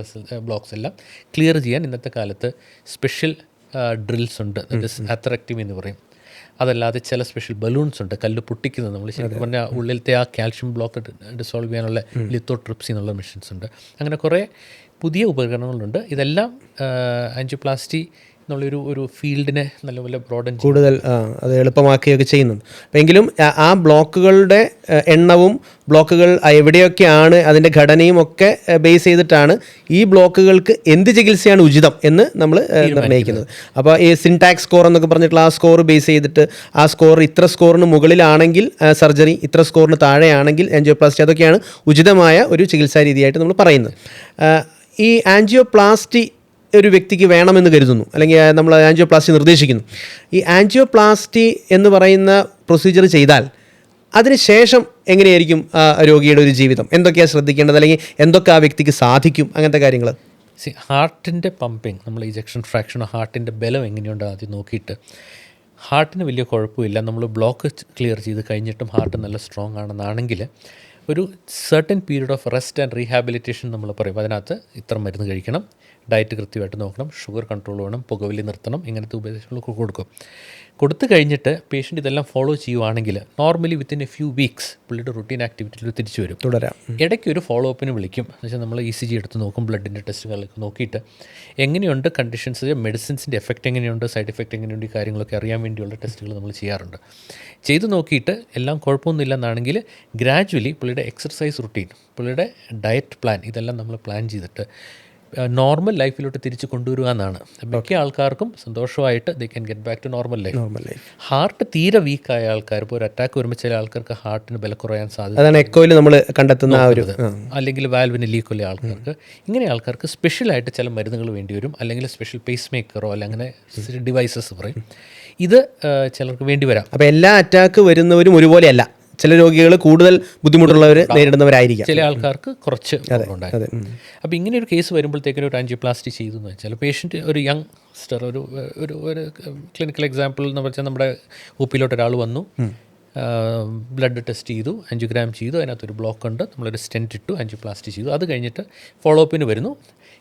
ബ്ലോക്സ് എല്ലാം ക്ലിയർ ചെയ്യാൻ ഇന്നത്തെ കാലത്ത് സ്പെഷ്യൽ ഡ്രിൽസ് ഉണ്ട്, അത്രക്റ്റീവ് എന്ന് പറയും. അതല്ലാതെ ചില സ്പെഷ്യൽ ബലൂൺസ് ഉണ്ട്, കല്ല് പൊട്ടിക്കുന്നത്. നമ്മൾ ശരിക്കും പറഞ്ഞാൽ ഉള്ളിലത്തെ ആ കാൽഷ്യം ബ്ലോക്ക് ഡിസോൾവ് ചെയ്യാനുള്ള ലിത്തോട്രിപ്സി എന്നുള്ള മെഷീൻസ് ഉണ്ട്. അങ്ങനെ കുറേ പുതിയ ഉപകരണങ്ങളുണ്ട്. ഇതെല്ലാം ആൻജിയോപ്ലാസ്റ്റി എന്നുള്ളൊരു ഫീൽഡിനെ നല്ലപോലെ ബ്രോഡൻ കൂടുതൽ അത് എളുപ്പമാക്കുകയൊക്കെ ചെയ്യുന്നുണ്ട്. എങ്കിലും ആ ബ്ലോക്കുകളുടെ എണ്ണവും ബ്ലോക്കുകൾ എവിടെയൊക്കെയാണ് അതിൻ്റെ ഘടനയും ഒക്കെ ബേസ് ചെയ്തിട്ടാണ് ഈ ബ്ലോക്കുകൾക്ക് എന്ത് ചികിത്സയാണ് ഉചിതം എന്ന് നമ്മൾ നിർണ്ണയിക്കുന്നത്. അപ്പോൾ ഈ സിൻടാക്സ് സ്കോർ എന്നൊക്കെ പറഞ്ഞിട്ടുള്ള ആ സ്കോർ ബേസ് ചെയ്തിട്ട് ആ സ്കോർ ഇത്ര സ്കോറിന് മുകളിലാണെങ്കിൽ സർജറി, ഇത്ര സ്കോറിന് താഴെയാണെങ്കിൽ ആൻജിയോപ്ലാസ്റ്റി, അതൊക്കെയാണ് ഉചിതമായ ഒരു ചികിത്സാ രീതിയായിട്ട് നമ്മൾ പറയുന്നത്. ഈ ആൻജിയോപ്ലാസ്റ്റി ഒരു വ്യക്തിക്ക് വേണമെന്ന് കരുതുന്നു, അല്ലെങ്കിൽ നമ്മൾ ആൻജിയോപ്ലാസ്റ്റി നിർദ്ദേശിക്കുന്നു. ഈ ആൻജിയോപ്ലാസ്റ്റി എന്ന് പറയുന്ന പ്രൊസീജിയർ ചെയ്താൽ അതിനുശേഷം എങ്ങനെയായിരിക്കും രോഗിയുടെ ഒരു ജീവിതം? എന്തൊക്കെയാണ് ശ്രദ്ധിക്കേണ്ടത്, അല്ലെങ്കിൽ എന്തൊക്കെ ആ വ്യക്തിക്ക് സാധിക്കും, അങ്ങനത്തെ കാര്യങ്ങൾ? ഹാർട്ടിൻ്റെ പമ്പിങ്, നമ്മൾ ഇജക്ഷൻ ഫ്രാക്ഷനോ ഹാർട്ടിൻ്റെ ബലം എങ്ങനെയുണ്ടോ ആദ്യം നോക്കിയിട്ട്, ഹാർട്ടിന് വലിയ കുഴപ്പമില്ല, നമ്മൾ ബ്ലോക്ക് ക്ലിയർ ചെയ്ത് കഴിഞ്ഞിട്ടും ഹാർട്ട് നല്ല സ്ട്രോങ് ആണെന്നാണെങ്കിൽ ഒരു certain period of rest and rehabilitation നമ്മൾ പറയും. അതിനകത്ത് ഇത്ര മരുന്ന് കഴിക്കണം, ഡയറ്റ് കൃത്യമായിട്ട് നോക്കണം, ഷുഗർ കൺട്രോൾ വേണം, പുകവലി നിർത്തണം, ഇങ്ങനത്തെ ഉപദേശങ്ങളൊക്കെ കൊടുക്കും. കൊടുത്തു കഴിഞ്ഞിട്ട് പേഷ്യൻ്റ് ഇതെല്ലാം ഫോളോ ചെയ്യുവാണെങ്കിൽ normally within A few weeks പുള്ളിയുടെ റുട്ടീൻ ആക്ടിവിറ്റിയിൽ തിരിച്ചു വരും. തുടരാം. ഇടയ്ക്ക് ഒരു ഫോളോ അപ്പിന് വിളിക്കും. എന്ന് വെച്ചാൽ നമ്മൾ ECG എടുത്ത് നോക്കും, ബ്ലഡിൻ്റെ ടെസ്റ്റുകളൊക്കെ നോക്കിയിട്ട് എങ്ങനെയുണ്ട് കണ്ടീഷൻസ്, മെഡിസിൻസിൻ്റെ എഫക്റ്റ് എങ്ങനെയുണ്ട്, സൈഡ് എഫക്റ്റ് എങ്ങനെയുണ്ട്, ഈ കാര്യങ്ങളൊക്കെ അറിയാൻ വേണ്ടിയുള്ള ടെസ്റ്റുകൾ നമ്മൾ ചെയ്യാറുണ്ട്. ചെയ്ത് നോക്കിയിട്ട് എല്ലാം കുഴപ്പമൊന്നുമില്ല എന്നാണെങ്കിൽ ഗ്രാജ്വലി പുള്ളിയുടെ എക്സർസൈസ് റുട്ടീൻ, പുള്ളിയുടെ ഡയറ്റ് പ്ലാൻ, ഇതെല്ലാം നമ്മൾ പ്ലാൻ ചെയ്തിട്ട് നോർമൽ ലൈഫിലോട്ട് തിരിച്ച് കൊണ്ടുവരിക എന്നാണ്. മിക്ക ആൾക്കാർക്കും സന്തോഷമായിട്ട് they can get back to normal life. Heart തീരെ വീക്കായ ആൾക്കാർ, ഇപ്പോൾ ഒരു അറ്റാക്ക് വരുമ്പോൾ ചില ആൾക്കാർക്ക് ഹാർട്ടിന് ബലം കുറയാൻ സാധ്യത, അതാണ് എക്കോയിൽ നമ്മൾ കണ്ടെത്തുന്ന ആ ഒരു, അല്ലെങ്കിൽ വാൽവിന് ലീക്കുള്ള ആൾക്കാർക്ക്, ഇങ്ങനെ ആൾക്കാർക്ക് സ്പെഷ്യലായിട്ട് ചില മരുന്നുകൾ വേണ്ടി വരും, അല്ലെങ്കിൽ സ്പെഷ്യൽ പേസ് മേക്കറോ അല്ല അങ്ങനെ ഡിവൈസസ് പറയും. ഇത് ചിലർക്ക് വേണ്ടി വരാം. അപ്പോൾ എല്ലാ അറ്റാക്ക് വരുന്നവരും ഒരുപോലെയല്ല. ചില രോഗികൾ കൂടുതൽ ബുദ്ധിമുട്ടുള്ളവർ നേരിടുന്നവരായിരിക്കും, ചില ആൾക്കാർക്ക് കുറച്ച് ഉണ്ടായിരുന്നു. അപ്പോൾ ഇങ്ങനെ ഒരു കേസ് വരുമ്പോഴത്തേക്കും ഒരു ആൻജിയോപ്ലാസ്റ്റി ചെയ്തു എന്ന് വെച്ചാൽ പേഷ്യൻ്റ് ഒരു യങ്സ്റ്റർ, ഒരു ക്ലിനിക്കൽ എക്സാമ്പിൾ എന്ന് വെച്ചാൽ നമ്മുടെ ഒപിയിലോട്ട് ഒരാൾ വന്നു, ബ്ലഡ് ടെസ്റ്റ് ചെയ്തു, ആൻജിയോഗ്രാം ചെയ്തു, അതിനകത്തൊരു ബ്ലോക്ക് ഉണ്ട്, നമ്മളൊരു സ്റ്റെൻറ്റ് ഇട്ടു, ആൻജിയോപ്ലാസ്റ്റി ചെയ്തു. അത് കഴിഞ്ഞിട്ട് ഫോളോ അപ്പിന് വരുന്നു.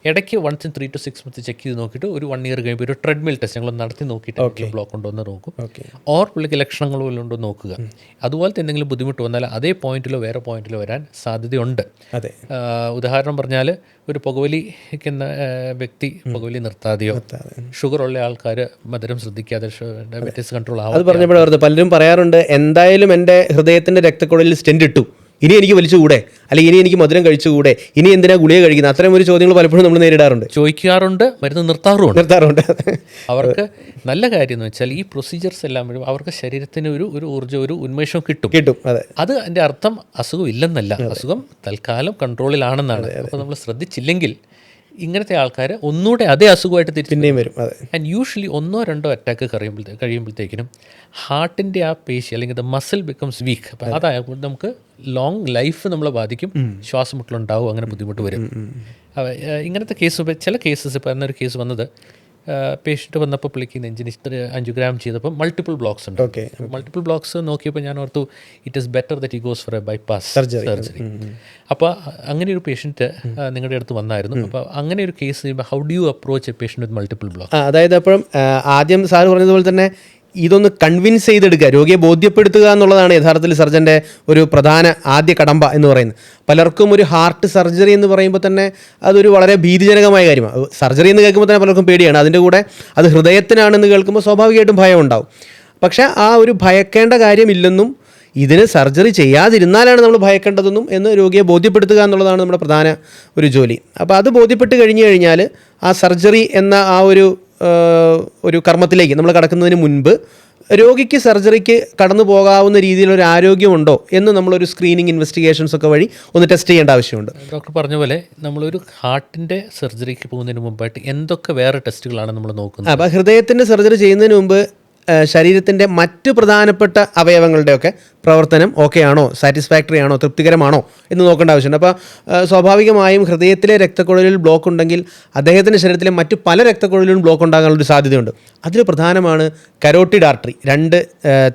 ഇടയ്ക്ക് 1 in 3 to 6 months ചെക്ക് ചെയ്ത് നോക്കിയിട്ട് ഒരു 1 year കഴിയുമ്പോൾ ഒരു ട്രെഡ്മിൽ ടെസ്റ്റ് ഞങ്ങൾ നടത്തി നോക്കിയിട്ട് ബ്ലോക്ക് ഉണ്ടോ എന്ന് നോക്കും. ഓർ പുള്ളിക്ക് ലക്ഷണങ്ങൾ വല്ലതും ഉണ്ടോ നോക്കുക. അതുപോലത്തെ എന്തെങ്കിലും ബുദ്ധിമുട്ട് വന്നാൽ അതേ പോയിന്റിലോ വേറെ പോയിന്റിലോ വരാൻ സാധ്യതയുണ്ട്. ഉദാഹരണം പറഞ്ഞാൽ ഒരു പുകവലിക്കുന്ന വ്യക്തി പുകവലി നിർത്താതെയോ, ഷുഗർ ഉള്ള ആൾക്കാർ മധുരം ശ്രദ്ധിക്കാതെ ഡയബറ്റീസ് കൺട്രോൾ ആവും. അത് പറഞ്ഞപ്പോഴാണ് പലരും പറയാറുണ്ട്, എന്തായാലും എൻ്റെ ഹൃദയത്തിൻ്റെ രക്തക്കുഴലിൽ സ്റ്റെൻറ്റ് ഇട്ടു, ഇനി എനിക്ക് വലിച്ചുകൂടെ, അല്ലെങ്കിൽ ഇനി എനിക്ക് മധുരം കഴിച്ചുകൂടെ, ഇനി എന്തിനാ ഗുളിക കഴിക്കുന്നത്? അത്തരം ഒരു ചോദ്യങ്ങൾ പലപ്പോഴും നമ്മൾ നേരിടാറുണ്ട്, ചോദിക്കാറുണ്ട്, മരുന്ന് നിർത്താറുണ്ട്. അവർക്ക് നല്ല കാര്യം എന്ന് വെച്ചാൽ ഈ പ്രൊസീജിയേഴ്സ് എല്ലാം വരും, അവർക്ക് ശരീരത്തിന് ഒരു ഊർജ്ജം, ഒരു ഉന്മേഷം കിട്ടും. അത് അതിൻ്റെ അർത്ഥം അസുഖം ഇല്ലെന്നല്ല, അസുഖം തൽക്കാലം കൺട്രോളിലാണെന്നാണ്. അപ്പോൾ നമ്മൾ ശ്രദ്ധിച്ചില്ലെങ്കിൽ ഇങ്ങനത്തെ ആൾക്കാർ ഒന്നുകൂടെ അതേ അസുഖമായിട്ട് തിരിച്ചു വരും. ആൻഡ് യൂഷ്വലി 1-2 അറ്റാക്ക് കഴിയുമ്പോഴത്തേക്കിനും ഹാർട്ടിൻ്റെ ആ പേശി അല്ലെങ്കിൽ ദ മസിൽ ബിക്കംസ് വീക്ക്. അപ്പം അതായപ്പോൾ നമുക്ക് ലോങ് ലൈഫ് നമ്മളെ ബാധിക്കും, ശ്വാസമുട്ടലുണ്ടാവും, അങ്ങനെ ബുദ്ധിമുട്ട് വരും. ഇങ്ങനത്തെ കേസ്, ചില കേസസ്, ഇപ്പോൾ എന്നൊരു കേസ് വന്നത്, പേഷ്യൻ്റ് വന്നപ്പോൾ പുള്ളിക്ക് നെഞ്ചിന് ആൻജിയോഗ്രാം ചെയ്തപ്പോൾ മൾട്ടിപ്പിൾ ബ്ലോക്സ് ഉണ്ട്. മൾട്ടിപ്പിൾ ബ്ലോക്സ് നോക്കിയപ്പോൾ ഞാൻ ഓർത്തു it is better that he goes for A bypass surgery. അപ്പോൾ അങ്ങനെ ഒരു പേഷ്യൻറ്റ് നിങ്ങളുടെ അടുത്ത് വന്നായിരുന്നു. അപ്പോൾ അങ്ങനെ ഒരു case how do you approach A patient with multiple block? അതായത് അപ്പോഴും ആദ്യം സാർ പറഞ്ഞതുപോലെ തന്നെ ഇതൊന്ന് കൺവിൻസ് ചെയ്തെടുക്കുക, രോഗിയെ ബോധ്യപ്പെടുത്തുക എന്നുള്ളതാണ് യഥാർത്ഥത്തിൽ സർജൻ്റെ ഒരു പ്രധാന ആദ്യ കടമ്പ എന്ന് പറയുന്നത്. പലർക്കും ഒരു ഹാർട്ട് സർജറി എന്ന് പറയുമ്പോൾ തന്നെ അതൊരു വളരെ ഭീതിജനകമായ കാര്യമാണ്. സർജറി എന്ന് കേൾക്കുമ്പോൾ തന്നെ പലർക്കും പേടിയാണ്. അതിൻ്റെ കൂടെ അത് ഹൃദയത്തിനാണെന്ന് കേൾക്കുമ്പോൾ സ്വാഭാവികമായിട്ടും ഭയം ഉണ്ടാവും. പക്ഷേ ആ ഒരു ഭയക്കേണ്ട കാര്യമില്ലെന്നും ഇതിന് സർജറി ചെയ്യാതിരുന്നാലാണ് നമ്മൾ ഭയക്കേണ്ടതെന്നും എന്ന് രോഗിയെ ബോധ്യപ്പെടുത്തുക എന്നുള്ളതാണ് നമ്മുടെ പ്രധാന ഒരു ജോലി. അപ്പോൾ അത് ബോധ്യപ്പെട്ട് കഴിഞ്ഞു കഴിഞ്ഞാൽ ആ സർജറി എന്ന ആ ഒരു കർമ്മത്തിലേക്ക് നമ്മൾ കടക്കുന്നതിന് മുൻപ് രോഗിക്ക് സർജറിക്ക് കടന്നു പോകാവുന്ന രീതിയിലൊരു ആരോഗ്യമുണ്ടോ എന്ന് നമ്മളൊരു സ്ക്രീനിങ് ഇൻവെസ്റ്റിഗേഷൻസ് ഒക്കെ വഴി ഒന്ന് ടെസ്റ്റ് ചെയ്യേണ്ട ആവശ്യമുണ്ട്. ഡോക്ടർ പറഞ്ഞ പോലെ നമ്മളൊരു ഹാർട്ടിൻ്റെ സർജറിക്ക് പോകുന്നതിന് മുമ്പായിട്ട് എന്തൊക്കെ വേറെ ടെസ്റ്റുകളാണ് നമ്മൾ നോക്കുന്നത്? അപ്പോൾ ഹൃദയത്തിൻ്റെ സർജറി ചെയ്യുന്നതിന് മുമ്പ് ശരീരത്തിൻ്റെ മറ്റ് പ്രധാനപ്പെട്ട അവയവങ്ങളുടെയൊക്കെ പ്രവർത്തനം ഓക്കെ ആണോ, സാറ്റിസ്ഫാക്ടറി ആണോ, തൃപ്തികരമാണോ എന്ന് നോക്കേണ്ട ആവശ്യമുണ്ട്. അപ്പോൾ സ്വാഭാവികമായും ഹൃദയത്തിലെ രക്തക്കുഴലിൽ ബ്ലോക്ക് ഉണ്ടെങ്കിൽ അദ്ദേഹത്തിൻ്റെ ശരീരത്തിലെ മറ്റു പല രക്തക്കുഴലിലും ബ്ലോക്ക് ഉണ്ടാകാനുള്ളൊരു സാധ്യതയുണ്ട്. അതിൽ പ്രധാനമാണ് കരോട്ടിഡ് ആർട്ടറി,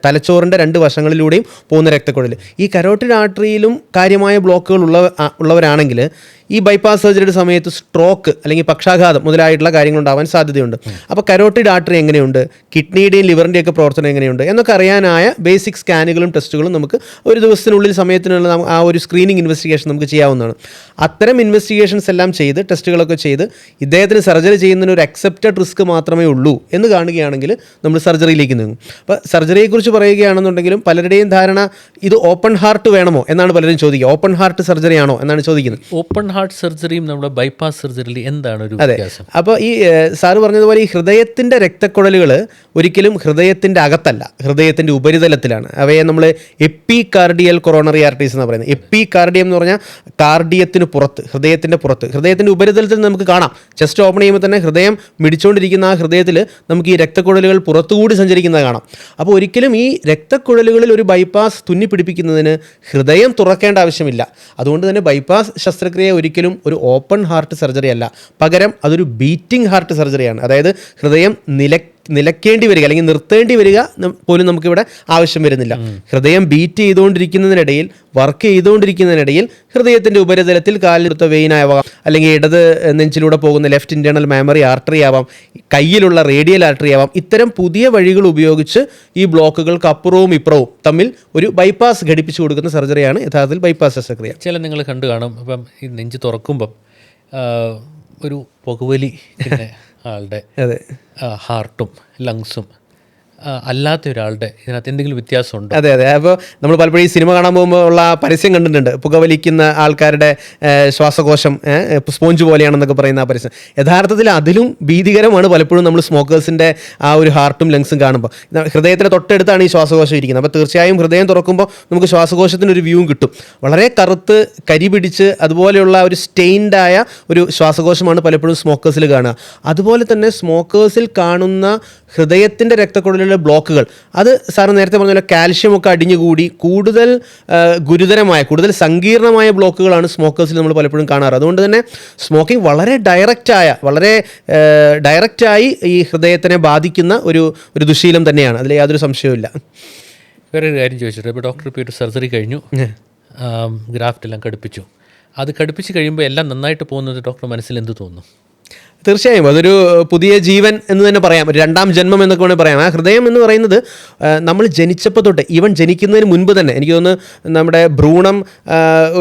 തലച്ചോറിൻ്റെ 2 വശങ്ങളിലൂടെയും പോകുന്ന രക്തക്കുഴൽ. ഈ കരോട്ടിഡ് ആർട്ടറിയിലും കാര്യമായ ബ്ലോക്കുകൾ ഉള്ളവരാണെങ്കിൽ ഈ ബൈപ്പാസ് സർജറിയുടെ സമയത്ത് സ്ട്രോക്ക് അല്ലെങ്കിൽ പക്ഷാഘാതം മുതലായിട്ടുള്ള കാര്യങ്ങൾ ഉണ്ടാവാൻ സാധ്യതയുണ്ട്. അപ്പോൾ കരോട്ടിഡ് ആർട്ടറി എങ്ങനെയുണ്ട്, കിഡ്നിയുടെയും ലിവറിൻ്റെയൊക്കെ പ്രവർത്തനം എങ്ങനെയുണ്ട് എന്നൊക്കെ അറിയാനായ ബേസിക് സ്കാനുകളും ടെസ്റ്റുകളും നമുക്ക് ഒരു ദിവസത്തിനുള്ളിൽ സമയത്തിനുള്ള ആ ഒരു സ്ക്രീനിങ് ഇൻവെസ്റ്റിഗേഷൻ നമുക്ക് ചെയ്യാവുന്നതാണ്. അത്തരം ഇൻവെസ്റ്റിഗേഷൻസ് എല്ലാം ചെയ്ത് ടെസ്റ്റുകളൊക്കെ ചെയ്ത് ഇദ്ദേഹത്തിന് സർജറി ചെയ്യുന്നതിന് ഒരു അക്സെപ്റ്റഡ് റിസ്ക് മാത്രമേ ഉള്ളൂ എന്ന് കാണുകയാണെങ്കിൽ നമ്മൾ സർജറിയിലേക്ക് നീങ്ങും. അപ്പോൾ സർജറിയെക്കുറിച്ച് പറയുകയാണെന്നുണ്ടെങ്കിലും പലരുടെയും ധാരണ ഇത് ഓപ്പൺ ഹാർട്ട് വേണമോ എന്നാണ് പലരും ചോദിക്കുക. ഓപ്പൺ ഹാർട്ട് സർജറി ആണോ എന്നാണ് ചോദിക്കുന്നത്. ഓപ്പൺ ഹാർട്ട് സർജറിയും നമ്മുടെ ബൈപ്പാസ് സർജറിയിൽ എന്താണ് ഒരു അതെ. വ്യത്യാസം? അപ്പോൾ ഈ സാറ് പറഞ്ഞതുപോലെ ഈ ഹൃദയത്തിൻ്റെ രക്തക്കുഴലുകൾ ഒരിക്കലും ഹൃദയത്തിൻ്റെ അകത്തല്ല, ഹൃദയത്തിൻ്റെ ഉപരിതലത്തിലാണ്. അവയെ നമ്മൾ എപ്പി കാർഡിയൽ കൊറോണറി ആർട്ടറീസ് എന്ന് പറയുന്നത്. എപ്പി കാർഡിയം എന്ന് പറഞ്ഞാൽ കാർഡിയത്തിന് പുറത്ത്, ഹൃദയത്തിൻ്റെ പുറത്ത്, ഹൃദയത്തിൻ്റെ ഉപരിതലത്തിൽ നമുക്ക് കാണാം. ചെസ്റ്റ് ഓപ്പൺ ചെയ്യുമ്പോൾ തന്നെ ഹൃദയം മിടിച്ചുകൊണ്ടിരിക്കുന്ന ആ ഹൃദയത്തിൽ നമുക്ക് ഈ രക്തക്കുഴലുകൾ പുറത്തുകൂടി സഞ്ചരിക്കുന്നത് കാണാം. അപ്പോൾ ഒരിക്കലും ഈ രക്തക്കുഴലുകളിൽ ഒരു ബൈപ്പാസ് തുന്നി പിടിപ്പിക്കുന്നതിന് ഹൃദയം തുറക്കേണ്ട ആവശ്യമില്ല. അതുകൊണ്ട് തന്നെ ബൈപ്പാസ് ശസ്ത്രക്രിയ ഒരിക്കലും ഒരു ഓപ്പൺ ഹാർട്ട് സർജറി അല്ല, പകരം അതൊരു ബീറ്റിംഗ് ഹാർട്ട് സർജറിയാണ്. അതായത് ഹൃദയം നിലയ്ക്കേണ്ടി വരിക അല്ലെങ്കിൽ നിർത്തേണ്ടി വരിക പോലും നമുക്കിവിടെ ആവശ്യം വരുന്നില്ല. ഹൃദയം ബീറ്റ് ചെയ്തുകൊണ്ടിരിക്കുന്നതിനിടയിൽ, വർക്ക് ചെയ്തുകൊണ്ടിരിക്കുന്നതിനിടയിൽ ഹൃദയത്തിൻ്റെ ഉപരിതലത്തിൽ കാലിലെടുത്ത വെയിനാവാം, അല്ലെങ്കിൽ ഇടത് നെഞ്ചിലൂടെ പോകുന്ന ലെഫ്റ്റ് ഇൻറ്റേർണൽ മെമ്മറി ആർട്ടറി ആവാം, കയ്യിലുള്ള റേഡിയൽ ആർട്ടറി ആവാം. ഇത്തരം പുതിയ വഴികൾ ഉപയോഗിച്ച് ഈ ബ്ലോക്കുകൾക്ക് അപ്പുറവും ഇപ്പുറവും തമ്മിൽ ഒരു ബൈപ്പാസ് ഘടിപ്പിച്ചു കൊടുക്കുന്ന സർജറിയാണ് യഥാർത്ഥത്തിൽ ബൈപ്പാസ് ശസ്ത്രക്രിയ. ചില നിങ്ങൾ കണ്ടു കാണും, ഇപ്പം ഈ നെഞ്ച് തുറക്കുമ്പം ഒരു പുകവലി പിന്നെ ആളുടെ ഹാർട്ടും ലങ്സും അല്ലാത്ത ഒരാളുടെ ഇതിനകത്ത് എന്തെങ്കിലും വ്യത്യാസമുണ്ടോ? അതെ. അപ്പോൾ നമ്മൾ പലപ്പോഴും ഈ സിനിമ കാണാൻ പോകുമ്പോൾ ഉള്ള പരസ്യം കണ്ടിട്ടുണ്ട്, പുകവലിക്കുന്ന ആൾക്കാരുടെ ശ്വാസകോശം സ്പോഞ്ച് പോലെയാണെന്നൊക്കെ പറയുന്ന ആ പരസ്യം. യഥാർത്ഥത്തിൽ അതിലും ഭീതികരമാണ് പലപ്പോഴും നമ്മൾ സ്മോക്കേഴ്സിൻ്റെ ആ ഒരു ഹാർട്ടും ലങ്സും കാണുമ്പോൾ. ഹൃദയത്തിന് തൊട്ടടുത്താണ് ഈ ശ്വാസകോശം ഇരിക്കുന്നത്. അപ്പോൾ തീർച്ചയായും ഹൃദയം തുറക്കുമ്പോൾ നമുക്ക് ശ്വാസകോശത്തിനൊരു വ്യൂവും കിട്ടും. വളരെ കറുത്ത് കരി പിടിച്ച് അതുപോലെയുള്ള ഒരു സ്റ്റെയിൻഡായ ഒരു ശ്വാസകോശമാണ് പലപ്പോഴും സ്മോക്കേഴ്സിൽ കാണുക. അതുപോലെ തന്നെ സ്മോക്കേഴ്സിൽ കാണുന്ന ഹൃദയത്തിൻ്റെ രക്തക്കുഴലിലെ ബ്ലോക്കുകൾ, അത് സാറ് നേരത്തെ പറഞ്ഞ പോലെ കാൽഷ്യമൊക്കെ അടിഞ്ഞുകൂടി കൂടുതൽ ഗുരുതരമായ, കൂടുതൽ സങ്കീർണമായ ബ്ലോക്കുകളാണ് സ്മോക്കേഴ്സിൽ നമ്മൾ പലപ്പോഴും കാണാറ്. അതുകൊണ്ട് തന്നെ സ്മോക്കിംഗ് വളരെ ഡയറക്റ്റായി ഈ ഹൃദയത്തിനെ ബാധിക്കുന്ന ഒരു ദുശീലം തന്നെയാണ്, അതിൽ യാതൊരു സംശയവുമില്ല. വേറൊരു കാര്യം ചോദിച്ചിട്ട്, ഇപ്പോൾ ഡോക്ടർ ഇപ്പോൾ ഒരു സർജറി കഴിഞ്ഞു, ഗ്രാഫ്റ്റ് എല്ലാം ഘടിപ്പിച്ചു, അത് ഘടിപ്പിച്ച് കഴിയുമ്പോൾ എല്ലാം നന്നായിട്ട് പോകുന്നത് ഡോക്ടർ മനസ്സിൽ എന്ത് തോന്നുന്നു? തീർച്ചയായും അതൊരു പുതിയ ജീവൻ എന്ന് തന്നെ പറയാം, ഒരു 2ാം ജന്മം എന്നൊക്കെ വേണമെങ്കിൽ പറയാം. ആ ഹൃദയം എന്ന് പറയുന്നത് നമ്മൾ ജനിച്ചപ്പോൾ തൊട്ട്, ഈവൻ ജനിക്കുന്നതിന് മുൻപ് തന്നെ എനിക്ക് തോന്നുന്നു നമ്മുടെ ഭ്രൂണം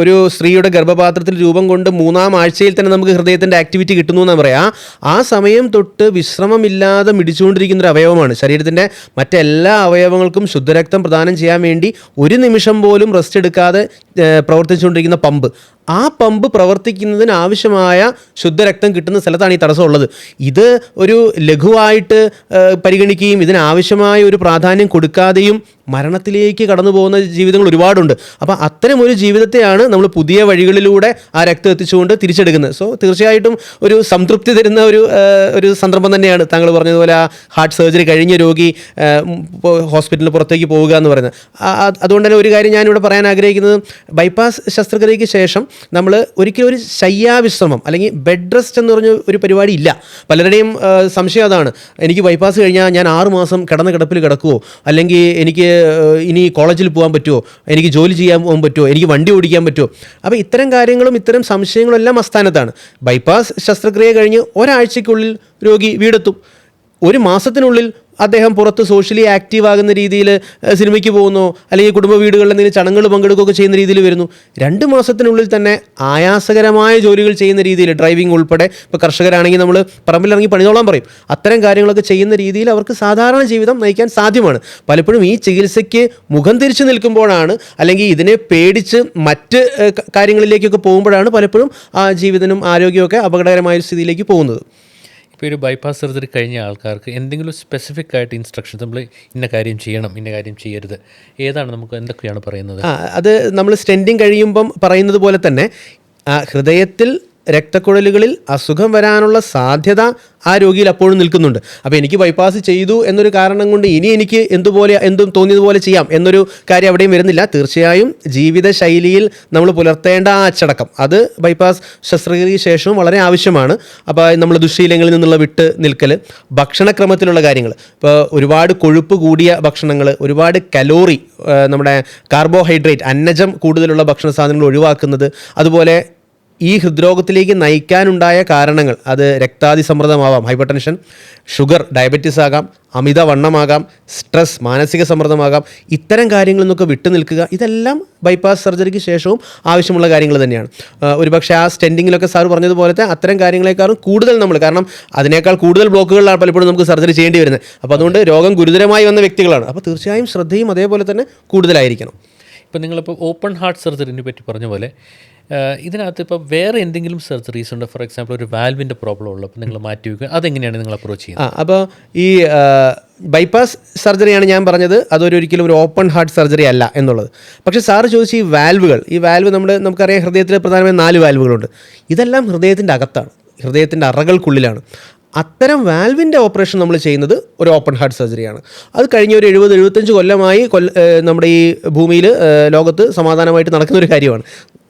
ഒരു സ്ത്രീയുടെ ഗർഭപാത്രത്തിൽ രൂപം കൊണ്ട് 3ാം ആഴ്ചയിൽ തന്നെ നമുക്ക് ഹൃദയത്തിൻ്റെ ആക്ടിവിറ്റി കിട്ടുന്നു എന്ന് പറയാം. ആ സമയം തൊട്ട് വിശ്രമമില്ലാതെ മിടിച്ചുകൊണ്ടിരിക്കുന്നൊരു അവയവമാണ്. ശരീരത്തിൻ്റെ മറ്റെല്ലാ അവയവങ്ങൾക്കും ശുദ്ധരക്തം പ്രദാനം ചെയ്യാൻ വേണ്ടി ഒരു നിമിഷം പോലും റെസ്റ്റ് എടുക്കാതെ പ്രവർത്തിച്ചുകൊണ്ടിരിക്കുന്ന പമ്പ്, ആ പമ്പ് പ്രവർത്തിക്കുന്നതിന് ആവശ്യമായ ശുദ്ധരക്തം കിട്ടുന്ന സ്ഥലത്താണ് ഈ തടസ്സമുള്ളത്. ഇത് ഒരു ലഘുവായിട്ട് പരിഗണിക്കുകയും ഇതിനാവശ്യമായ ഒരു പ്രാധാന്യം കൊടുക്കാതെയും മരണത്തിലേക്ക് കടന്നു പോകുന്ന ജീവിതങ്ങൾ ഒരുപാടുണ്ട്. അപ്പോൾ അത്തരം ഒരു ജീവിതത്തെയാണ് നമ്മൾ പുതിയ വഴികളിലൂടെ ആ രക്തം എത്തിച്ചുകൊണ്ട് തിരിച്ചെടുക്കുന്നത്. സോ തീർച്ചയായിട്ടും ഒരു സംതൃപ്തി തരുന്ന ഒരു സന്ദർഭം തന്നെയാണ് താങ്കൾ പറഞ്ഞതുപോലെ ആ ഹാർട്ട് സർജറി കഴിഞ്ഞ രോഗി ഹോസ്പിറ്റലിന് പുറത്തേക്ക് പോവുക എന്ന് പറയുന്നത്. അതുകൊണ്ട് തന്നെ ഒരു കാര്യം ഞാനിവിടെ പറയാൻ ആഗ്രഹിക്കുന്നത്, ബൈപ്പാസ് ശസ്ത്രക്രിയയ്ക്ക് ശേഷം നമ്മൾ ഒരിക്കലും ഒരു ശയ്യാവിശ്രമം അല്ലെങ്കിൽ ബെഡ് റെസ്റ്റ് എന്ന് പറഞ്ഞ ഒരു പരിപാടി ഇല്ല. പലരുടെയും സംശയം അതാണ്, എനിക്ക് ബൈപ്പാസ് കഴിഞ്ഞാൽ ഞാൻ 6 മാസം കിടപ്പിൽ കിടക്കുമോ, അല്ലെങ്കിൽ എനിക്ക് ഇനി കോളേജിൽ പോകാൻ പറ്റുമോ, എനിക്ക് ജോലി ചെയ്യാൻ പോകാൻ പറ്റുമോ, എനിക്ക് വണ്ടി ഓടിക്കാൻ പറ്റുമോ. അപ്പോൾ ഇത്തരം കാര്യങ്ങളും ഇത്തരം സംശയങ്ങളും എല്ലാം അസ്ഥാനത്താണ്. ബൈപ്പാസ് ശസ്ത്രക്രിയ കഴിഞ്ഞ് ഒരാഴ്ചയ്ക്കുള്ളിൽ രോഗി വീടെത്തും. 1 മാസത്തിനുള്ളിൽ അദ്ദേഹം പുറത്ത് സോഷ്യലി ആക്റ്റീവ് ആകുന്ന രീതിയിൽ സിനിമയ്ക്ക് പോകുന്നു, അല്ലെങ്കിൽ കുടുംബ വീടുകളിൽ എന്തെങ്കിലും ചടങ്ങുകൾ പങ്കെടുക്കുകയൊക്കെ ചെയ്യുന്ന രീതിയിൽ വരുന്നു. 2 മാസത്തിനുള്ളിൽ തന്നെ ആയാസകരമായ ജോലികൾ ചെയ്യുന്ന രീതിയിൽ, ഡ്രൈവിംഗ് ഉൾപ്പെടെ, ഇപ്പോൾ കർഷകരാണെങ്കിൽ നമ്മൾ പറമ്പിലിറങ്ങി പണിതോളാൻ പറയും, അത്തരം കാര്യങ്ങളൊക്കെ ചെയ്യുന്ന രീതിയിൽ അവർക്ക് സാധാരണ ജീവിതം നയിക്കാൻ സാധ്യമാണ്. പലപ്പോഴും ഈ ചികിത്സയ്ക്ക് മുഖം തിരിച്ചു നിൽക്കുമ്പോഴാണ്, അല്ലെങ്കിൽ ഇതിനെ പേടിച്ച് മറ്റ് കാര്യങ്ങളിലേക്കൊക്കെ പോകുമ്പോഴാണ് പലപ്പോഴും ആ ജീവിതനും ആരോഗ്യമൊക്കെ അപകടകരമായ ഒരു സ്ഥിതിയിലേക്ക് പോകുന്നത്. ഇപ്പോൾ ഒരു ബൈപ്പാസ് സർജറി കഴിഞ്ഞ ആൾക്കാർക്ക് എന്തെങ്കിലും സ്പെസിഫിക് ആയിട്ട് ഇൻസ്ട്രക്ഷൻസ്, നമ്മൾ ഇന്ന കാര്യം ചെയ്യണം, ഇന്ന കാര്യം ചെയ്യരുത്, ഏതാണ് നമുക്ക് എന്തൊക്കെയാണ് പറയുന്നത്? അത് നമ്മൾ സ്റ്റെൻറ്റിങ് കഴിയുമ്പം പറയുന്നത് പോലെ തന്നെ ഹൃദയത്തിൽ രക്തക്കുഴലുകളിൽ അസുഖം വരാനുള്ള സാധ്യത ആ രോഗിയിൽ അപ്പോഴും നിൽക്കുന്നുണ്ട്. അപ്പോൾ എനിക്ക് ബൈപ്പാസ് ചെയ്തു എന്നൊരു കാരണം കൊണ്ട് ഇനി എനിക്ക് എന്തും തോന്നിയതുപോലെ ചെയ്യാം എന്നൊരു കാര്യം അവിടെയും വരുന്നില്ല. തീർച്ചയായും ജീവിതശൈലിയിൽ നമ്മൾ പുലർത്തേണ്ട ആ അച്ചടക്കം അത് ബൈപ്പാസ് ശസ്ത്രക്രിയയ്ക്ക് ശേഷവും വളരെ ആവശ്യമാണ്. അപ്പോൾ നമ്മൾ ദുശ്ശീലങ്ങളിൽ നിന്നുള്ള വിട്ട് നിൽക്കൽ, ഭക്ഷണക്രമത്തിലുള്ള കാര്യങ്ങൾ, ഇപ്പോൾ ഒരുപാട് കൊഴുപ്പ് കൂടിയ ഭക്ഷണങ്ങൾ, ഒരുപാട് കലോറി, നമ്മുടെ കാർബോഹൈഡ്രേറ്റ്, അന്നജം കൂടുതലുള്ള ഭക്ഷണ സാധനങ്ങൾ ഒഴിവാക്കുന്നത്, അതുപോലെ ഈ ഹൃദ്രോഗത്തിലേക്ക് നയിക്കാനുണ്ടായ കാരണങ്ങൾ, അത് രക്താതിസമ്മർദ്ദമാവാം, ഹൈപ്പർ ടെൻഷൻ, ഷുഗർ, ഡയബറ്റീസ് ആകാം, അമിതവണ്ണമാകാം, സ്ട്രെസ്, മാനസിക സമ്മർദ്ദമാകാം, ഇത്തരം കാര്യങ്ങളിൽ നിന്നൊക്കെ വിട്ടു നിൽക്കുക. ഇതെല്ലാം ബൈപ്പാസ് സർജറിക്ക് ശേഷവും ആവശ്യമുള്ള കാര്യങ്ങൾ തന്നെയാണ്. ഒരുപക്ഷെ ആ സ്റ്റെൻഡിങ്ങിലൊക്കെ സാർ പറഞ്ഞതുപോലത്തെ അത്തരം കാര്യങ്ങളെക്കാളും കൂടുതൽ നമ്മൾ, കാരണം അതിനേക്കാൾ കൂടുതൽ ബ്ലോക്കുകളിലാണ് പലപ്പോഴും നമുക്ക് സർജറി ചെയ്യേണ്ടി വരുന്നത്. അപ്പോൾ അതുകൊണ്ട് രോഗം ഗുരുതരമായി വന്ന വ്യക്തികളാണ്. അപ്പോൾ തീർച്ചയായും ശ്രദ്ധയും അതേപോലെ തന്നെ കൂടുതലായിരിക്കണം. ഇപ്പോൾ നിങ്ങളിപ്പോൾ ഓപ്പൺ ഹാർട്ട് സർജറിനെ പറ്റി പറഞ്ഞ പോലെ ഇതിനകത്ത് ഇപ്പോൾ വേറെ എന്തെങ്കിലും സർജറീസ് ഉണ്ട്? ഫോർ എക്സാമ്പിൾ ഒരു വാൽവിൻ്റെ പ്രോബ്ലം ഉള്ളപ്പോൾ നിങ്ങൾ മാറ്റി വയ്ക്കുക, അതെങ്ങനെയാണ് നിങ്ങൾ അപ്രോച്ച് ചെയ്യുന്നത്? അപ്പോൾ ഈ ബൈപ്പാസ് സർജറിയാണ് ഞാൻ പറഞ്ഞത്, അതൊരിക്കലും ഒരു ഓപ്പൺ ഹാർട്ട് സർജറി അല്ല എന്നുള്ളത്. പക്ഷേ സാറ് ചോദിച്ച ഈ വാൽവ് നമുക്കറിയാം, ഹൃദയത്തിൽ പ്രധാനമായും 4 വാൽവുകളുണ്ട്. ഇതെല്ലാം ഹൃദയത്തിൻ്റെ അകത്താണ്, ഹൃദയത്തിൻ്റെ അറകൾക്കുള്ളിലാണ്. അത്തരം വാൽവിൻ്റെ ഓപ്പറേഷൻ നമ്മൾ ചെയ്യുന്നത് ഒരു ഓപ്പൺ ഹാർട്ട് സർജറിയാണ്. അത് കഴിഞ്ഞ ഒരു 70-75 കൊല്ലമായി നമ്മുടെ ഈ ഭൂമിയിൽ, ലോകത്ത് സമാധാനമായിട്ട് നടക്കുന്ന ഒരു കാര്യമാണ്.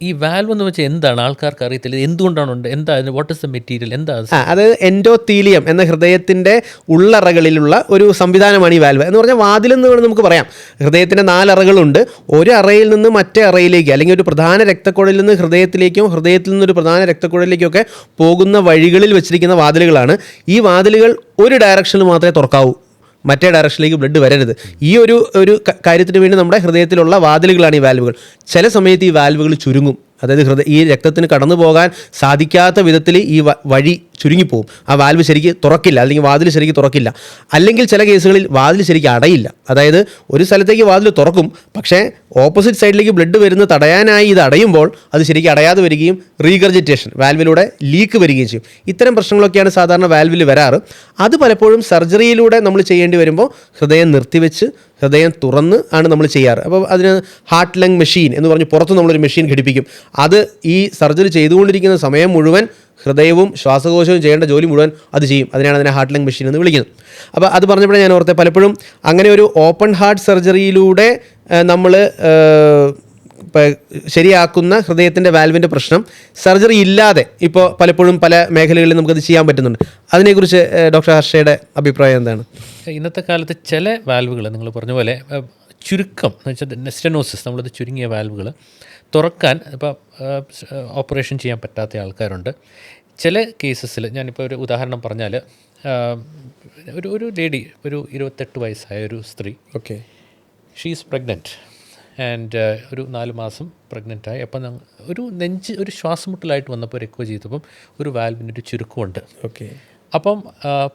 ഈ വാൽവ് എന്ന് വെച്ചാൽ എന്താണ്? ആൾക്കാർക്ക് അറിയത്തില്ല, എന്തുകൊണ്ടാണ്, എന്താ, വാട്ട് ഇസ് ദ മെറ്റീരിയൽ, എന്താ? അതായത് എൻഡോത്തീലിയം എന്ന ഹൃദയത്തിൻ്റെ ഉള്ളറകളിലുള്ള ഒരു സംവിധാനമാണ് ഈ വാൽവ് എന്ന് പറഞ്ഞാൽ. വാതിലെന്ന് വേണം നമുക്ക് പറയാം. ഹൃദയത്തിൻ്റെ 4 അറകളുണ്ട്. ഒരു അറയിൽ നിന്ന് മറ്റേ അറയിലേക്ക്, അല്ലെങ്കിൽ ഒരു പ്രധാന രക്തക്കുഴലിൽ നിന്ന് ഹൃദയത്തിലേക്കും ഹൃദയത്തിൽ നിന്നൊരു പ്രധാന രക്തക്കുഴലിലേക്കൊക്കെ പോകുന്ന വഴികളിൽ വെച്ചിരിക്കുന്ന വാതിലുകളാണ്. ഈ വാതിലുകൾ ഒരു ഡയറക്ഷനിൽ മാത്രമേ തുറക്കാവൂ, മറ്റേ ഡയറക്ഷനിലേക്ക് ബ്ലഡ് വരരുത്. ഈ ഒരു കാര്യത്തിന് വേണ്ടി നമ്മുടെ ഹൃദയത്തിലുള്ള വാതിലുകളാണ് ഈ വാൽവുകൾ. ചില സമയത്ത് ഈ വാൽവുകൾ ചുരുങ്ങും, അതായത് ഈ രക്തത്തിന് കടന്നു പോകാൻ സാധിക്കാത്ത വിധത്തിൽ ഈ വഴി ചുരുങ്ങിപ്പോവും. ആ വാൽവ് ശരിക്ക് തുറക്കില്ല, അല്ലെങ്കിൽ വാതിൽ ശരിക്ക് തുറക്കില്ല. അല്ലെങ്കിൽ ചില കേസുകളിൽ വാതിൽ ശരിക്ക് അടയില്ല. അതായത് ഒരു സ്ഥലത്തേക്ക് വാതിൽ തുറക്കും, പക്ഷേ ഓപ്പോസിറ്റ് സൈഡിലേക്ക് ബ്ലഡ് വരുന്നത് തടയാനായി ഇത് അടയുമ്പോൾ അത് ശരിക്കും അടയാതെ വരികയും റീഗർജിറ്റേഷൻ, വാൽവിലൂടെ ലീക്ക് വരികയും ചെയ്യും. ഇത്തരം പ്രശ്നങ്ങളൊക്കെയാണ് സാധാരണ വാൽവിൽ വരാറ്. അത് പലപ്പോഴും സർജറിയിലൂടെ നമ്മൾ ചെയ്യേണ്ടി വരുമ്പോൾ ഹൃദയം നിർത്തിവെച്ച് ഹൃദയം തുറന്ന് ആണ് നമ്മൾ ചെയ്യാറ്. അപ്പോൾ അതിന് ഹാർട്ട് ലങ് മെഷീൻ എന്ന് പറഞ്ഞ് പുറത്ത് നമ്മളൊരു മെഷീൻ ഘടിപ്പിക്കും. അത് ഈ സർജറി ചെയ്തുകൊണ്ടിരിക്കുന്ന സമയം മുഴുവൻ ഹൃദയവും ശ്വാസകോശവും ചെയ്യേണ്ട ജോലി മുഴുവൻ അത് ചെയ്യും. അതിനെ ഹാർട്ട് ലങ് മെഷീൻ എന്ന് വിളിക്കുന്നത്. അപ്പോൾ അത് പറഞ്ഞപ്പോഴേ ഞാൻ ഓർത്തെ, പലപ്പോഴും അങ്ങനെ ഒരു ഓപ്പൺ ഹാർട്ട് സർജറിയിലൂടെ നമ്മൾ ശരിയാക്കുന്ന ഹൃദയത്തിൻ്റെ വാൽവിൻ്റെ പ്രശ്നം സർജറി ഇല്ലാതെ ഇപ്പോൾ പലപ്പോഴും പല മേഖലകളിൽ നമുക്കത് ചെയ്യാൻ പറ്റുന്നുണ്ട്. അതിനെക്കുറിച്ച് ഡോക്ടർ ഹർഷയുടെ അഭിപ്രായം എന്താണ്? ഇന്നത്തെ കാലത്ത് ചില വാൽവുകൾ നിങ്ങൾ പറഞ്ഞ പോലെ ചുരുക്കം എന്ന് വെച്ചാൽ സ്റ്റെനോസിസ്, നമ്മളത് ചുരുങ്ങിയ വാൽവുകൾ തുറക്കാൻ ഇപ്പോൾ ഓപ്പറേഷൻ ചെയ്യാൻ പറ്റാത്ത ആൾക്കാരുണ്ട്. ചില കേസസിൽ ഞാനിപ്പോൾ ഒരു ഉദാഹരണം പറഞ്ഞാൽ, ഒരു ലേഡി, ഒരു 28 വയസ്സായ ഒരു സ്ത്രീ, okay, she is pregnant and ഒരു 4 മാസം പ്രഗ്നൻ്റായി. അപ്പം ഒരു ശ്വാസം മുട്ടലായിട്ട് വന്നപ്പോൾ എക്കോ ചെയ്തപ്പം ഒരു വാൽവിനൊരു ചുരുക്കമുണ്ട്. ഓക്കെ. അപ്പം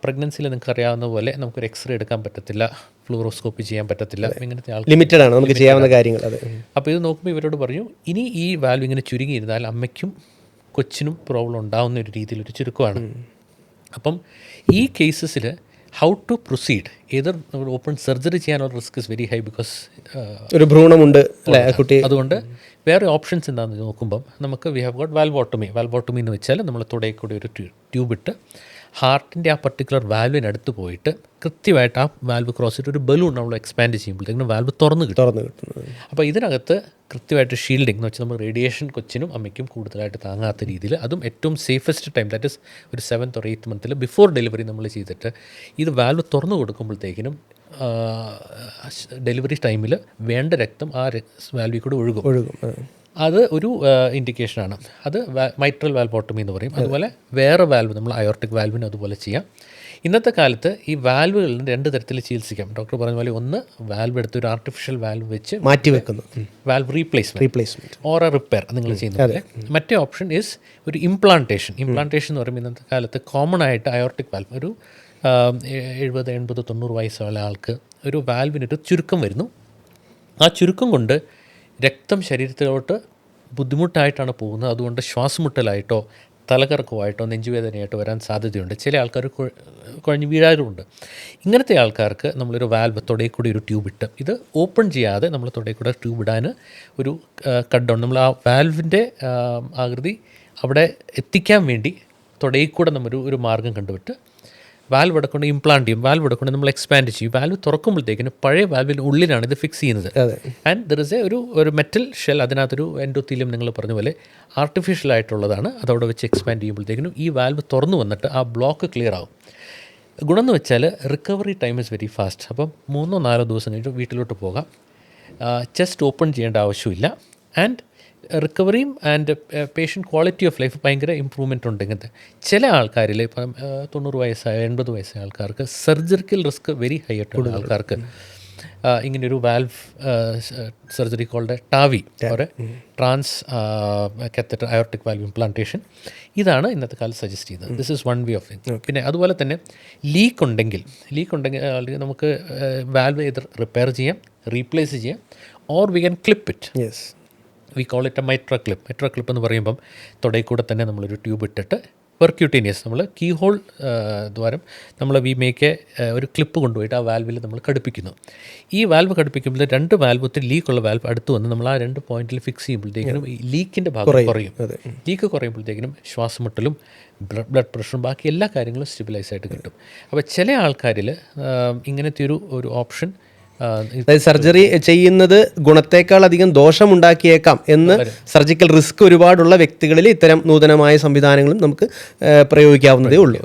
പ്രഗ്നൻസിയിൽ നിങ്ങൾക്ക് അറിയാവുന്ന പോലെ നമുക്കൊരു എക്സ്റേ എടുക്കാൻ പറ്റത്തില്ല, ഫ്ലൂറോസ്കോപ്പി ചെയ്യാൻ പറ്റത്തില്ല, ഇങ്ങനത്തെ ലിമിറ്റഡ് ആണ് നമുക്ക് ചെയ്യാവുന്ന കാര്യങ്ങൾ. അപ്പോൾ ഇത് നോക്കുമ്പോൾ ഇവരോട് പറഞ്ഞു, ഇനി ഈ വാൽവ് ഇങ്ങനെ ചുരുങ്ങിയിരുന്നാൽ അമ്മയ്ക്കും കൊച്ചിനും പ്രോബ്ലം ഉണ്ടാകുന്ന ഒരു രീതിയിലൊരു ചുരുക്കമാണ്. അപ്പം ഈ കേസസിൽ how to proceed, either open surgery ചെയ്യാനുള്ള risk is very high, because ഒരു ഭ്രൂണമുണ്ട് അല്ലേ കുട്ടി. അതുകൊണ്ട് വേറെ ഓപ്ഷൻസ് എന്താണെന്ന് നോക്കുമ്പം നമുക്ക് വി ഹാവ് ഗോട്ട് വാൽവോട്ടമി എന്ന് വെച്ചാൽ നമ്മൾ തുടയിൽ കൂടി ഒരു ട്യൂബ് ഇട്ട് ഹാർട്ടിൻ്റെ ആ പർട്ടിക്കുലർ വാൽവിനടുത്ത് പോയിട്ട് കൃത്യമായിട്ട് ആ വാൽവ് ക്രോസ് ചെയ്തിട്ട് ഒരു ബലൂൺ നമ്മൾ എക്സ്പാൻഡ് ചെയ്യുമ്പോഴത്തേക്കും വാൽവ് തുറന്ന് കിട്ടും. അപ്പോൾ ഇതിനകത്ത് കൃത്യമായിട്ട് ഷീൽഡിംഗ് എന്ന് വെച്ചാൽ നമ്മൾ റേഡിയേഷൻ കൊച്ചിനും അമ്മയ്ക്കും കൂടുതലായിട്ട് താങ്ങാത്ത രീതിയിൽ, അതും ഏറ്റവും സേഫസ്റ്റ് ടൈം, ദാറ്റ് ഇസ് ഒരു 7th or 8th മന്തിൽ before delivery നമ്മൾ ചെയ്തിട്ട് ഇത് വാൽവ് തുറന്നു കൊടുക്കുമ്പോഴത്തേക്കിനും ഡെലിവറി ടൈമിൽ വേണ്ട രക്തം ആ വാൽവിൽ കൂടെ ഒഴുകും. അത് ഒരു ഇൻഡിക്കേഷനാണ്. അത് മൈട്രൽ വാൽവോട്ടമി എന്ന് പറയും. അതുപോലെ വേറെ വാൽവ്, നമ്മൾ അയോർട്ടിക് വാൽവിന് അതുപോലെ ചെയ്യാം. ഇന്നത്തെ കാലത്ത് ഈ വാൽവുകളിൽ 2 തരത്തിൽ ചികിത്സിക്കാം. ഡോക്ടർ പറഞ്ഞ പോലെ, ഒന്ന് വാൽവ് എടുത്ത് ഒരു ആർട്ടിഫിഷ്യൽ വാൽവ് വെച്ച് മാറ്റി വെക്കുന്നു, വാൽവ് റീപ്ലേസ്മെൻറ്റ് ഓർ റിപ്പയർ നിങ്ങൾ ചെയ്യുന്നത്. മറ്റേ ഓപ്ഷൻ ഈസ് ഒരു ഇംപ്ലാന്റേഷൻ എന്ന് പറയുമ്പോൾ ഇന്നത്തെ കാലത്ത് കോമൺ ആയിട്ട് അയോർട്ടിക് വാൽവ്, ഒരു 70, 80, 90 വയസ്സുള്ള ആൾക്ക് ഒരു വാൽവിനൊരു ചുരുക്കം വരുന്നു. ആ ചുരുക്കം കൊണ്ട് രക്തം ശരീരത്തിലോട്ട് ബുദ്ധിമുട്ടായിട്ടാണ് പോകുന്നത്. അതുകൊണ്ട് ശ്വാസമുട്ടലായിട്ടോ തലകറക്കമായിട്ടോ നെഞ്ചുവേദനയായിട്ടോ വരാൻ സാധ്യതയുണ്ട്. ചില ആൾക്കാർ കുഴഞ്ഞ് വീഴാറുമുണ്ട്. ഇങ്ങനത്തെ ആൾക്കാർക്ക് നമ്മളൊരു വാൽവ് തുടയിൽ കൂടി ഒരു ട്യൂബ് ഇട്ട്, ഇത് ഓപ്പൺ ചെയ്യാതെ നമ്മൾ തുടയിൽ കൂടെ ട്യൂബ് ഇടാൻ ഒരു കട്ട് ഡൗൺ, നമ്മൾ ആ വാൽവിൻ്റെ ആകൃതി അവിടെ എത്തിക്കാൻ വേണ്ടി തുടയിൽ കൂടെ നമ്മൾ ഒരു മാർഗ്ഗം കണ്ടുപിട്ട് വാൽവ് എടുക്കൊണ്ട് ഇംപ്ലാന്റ് ചെയ്യും. വാൽവ് എടുക്കൊണ്ട് നമ്മൾ എക്സ്പാൻഡ് ചെയ്യും. വാൽവ് തുറക്കുമ്പോഴത്തേക്കിനും പഴയ വാൽവിന് ഉള്ളിലാണ് ഇത് ഫിക്സ് ചെയ്യുന്നത്. ആൻഡ് ദർ ഇസ് ഒരു മെറ്റൽ ഷെൽ, അതിനകത്തൊരു എൻഡോത്തീലിയം നിങ്ങൾ പറഞ്ഞ പോലെ ആർട്ടിഫിഷ്യൽ ആയിട്ടുള്ളതാണ്. അതവിടെ വെച്ച് എക്സ്പാൻഡ് ചെയ്യുമ്പോഴത്തേക്കിനും ഈ വാൽവ് തുറന്നു വന്നിട്ട് ആ ബ്ലോക്ക് ക്ലിയർ ആവും. ഗുണം എന്ന് വെച്ചാൽ recovery time is very fast. അപ്പം 3-4 ദിവസം കഴിഞ്ഞിട്ട് വീട്ടിലോട്ട് പോകാം. ചെസ്റ്റ് ഓപ്പൺ ചെയ്യേണ്ട ആവശ്യമില്ല. ആൻഡ് റിക്കവറിയും and patient quality of life ഭയങ്കര ഇമ്പ്രൂവ്മെൻ്റ് ഉണ്ട്. ഇങ്ങനത്തെ ചില ആൾക്കാരിൽ ഇപ്പം 90 വയസ്സായ 80 വയസ്സായ ആൾക്കാർക്ക് സർജിക്കൽ റിസ്ക് വെരി ഹൈ ആയിട്ടുള്ള ആൾക്കാർക്ക് ഇങ്ങനെയൊരു വാൽവ് സർജറി കോൾഡ് ടാവി ഒരു transcatheter aortic valve implantation, ഇതാണ് ഇന്നത്തെ കാലത്ത് സജസ്റ്റ് ചെയ്യുന്നത്. This is one way of thing. പിന്നെ അതുപോലെ തന്നെ ലീക്ക് ഉണ്ടെങ്കിൽ നമുക്ക് വാൽവ് ഇത് റിപ്പയർ ചെയ്യാം, റീപ്ലേസ് ചെയ്യാം, or we can clip it. We call it a MitraClip. MitraClip എന്ന് പറയുമ്പം തുടയിൽ കൂടെ തന്നെ നമ്മളൊരു ട്യൂബ് ഇട്ടിട്ട് പെർക്യൂട്ടീനിയസ് നമ്മൾ കീ ഹോൾ ദ്വാരം നമ്മൾ വി മേക്ക് ഒരു ക്ലിപ്പ് കൊണ്ടുപോയിട്ട് ആ വാൽവിൽ നമ്മൾ ഘടിപ്പിക്കുന്നു. ഈ വാൽവ് ഘടിപ്പിക്കുമ്പോൾ 2 വാൽവ് ഒത്തിരി ലീക്കുള്ള വാൽവ് അടുത്ത് വന്ന് നമ്മൾ ആ 2 പോയിന്റിൽ ഫിക്സ് ചെയ്യുമ്പോഴത്തേക്കിനും ഈ ലീക്കിൻ്റെ ഭാഗം കുറയും. ലീക്ക് കുറയുമ്പോഴത്തേക്കിനും ശ്വാസമുട്ടലും ബ്ലഡ് പ്രഷറും ബാക്കി എല്ലാ കാര്യങ്ങളും സ്റ്റെബിലൈസ് ആയിട്ട് കിട്ടും. അപ്പോൾ ചില ആൾക്കാരിൽ ഇങ്ങനത്തെ ഒരു ഓപ്ഷൻ, അതായത് സർജറി ചെയ്യുന്നത് ഗുണത്തേക്കാൾ അധികം ദോഷമുണ്ടാക്കിയേക്കാം എന്ന് സർജിക്കൽ റിസ്ക് ഒരുപാടുള്ള വ്യക്തികളിൽ ഇത്തരം നൂതനമായ സംവിധാനങ്ങളും നമുക്ക് പ്രയോഗിക്കാവുന്നതേ ഉള്ളൂ.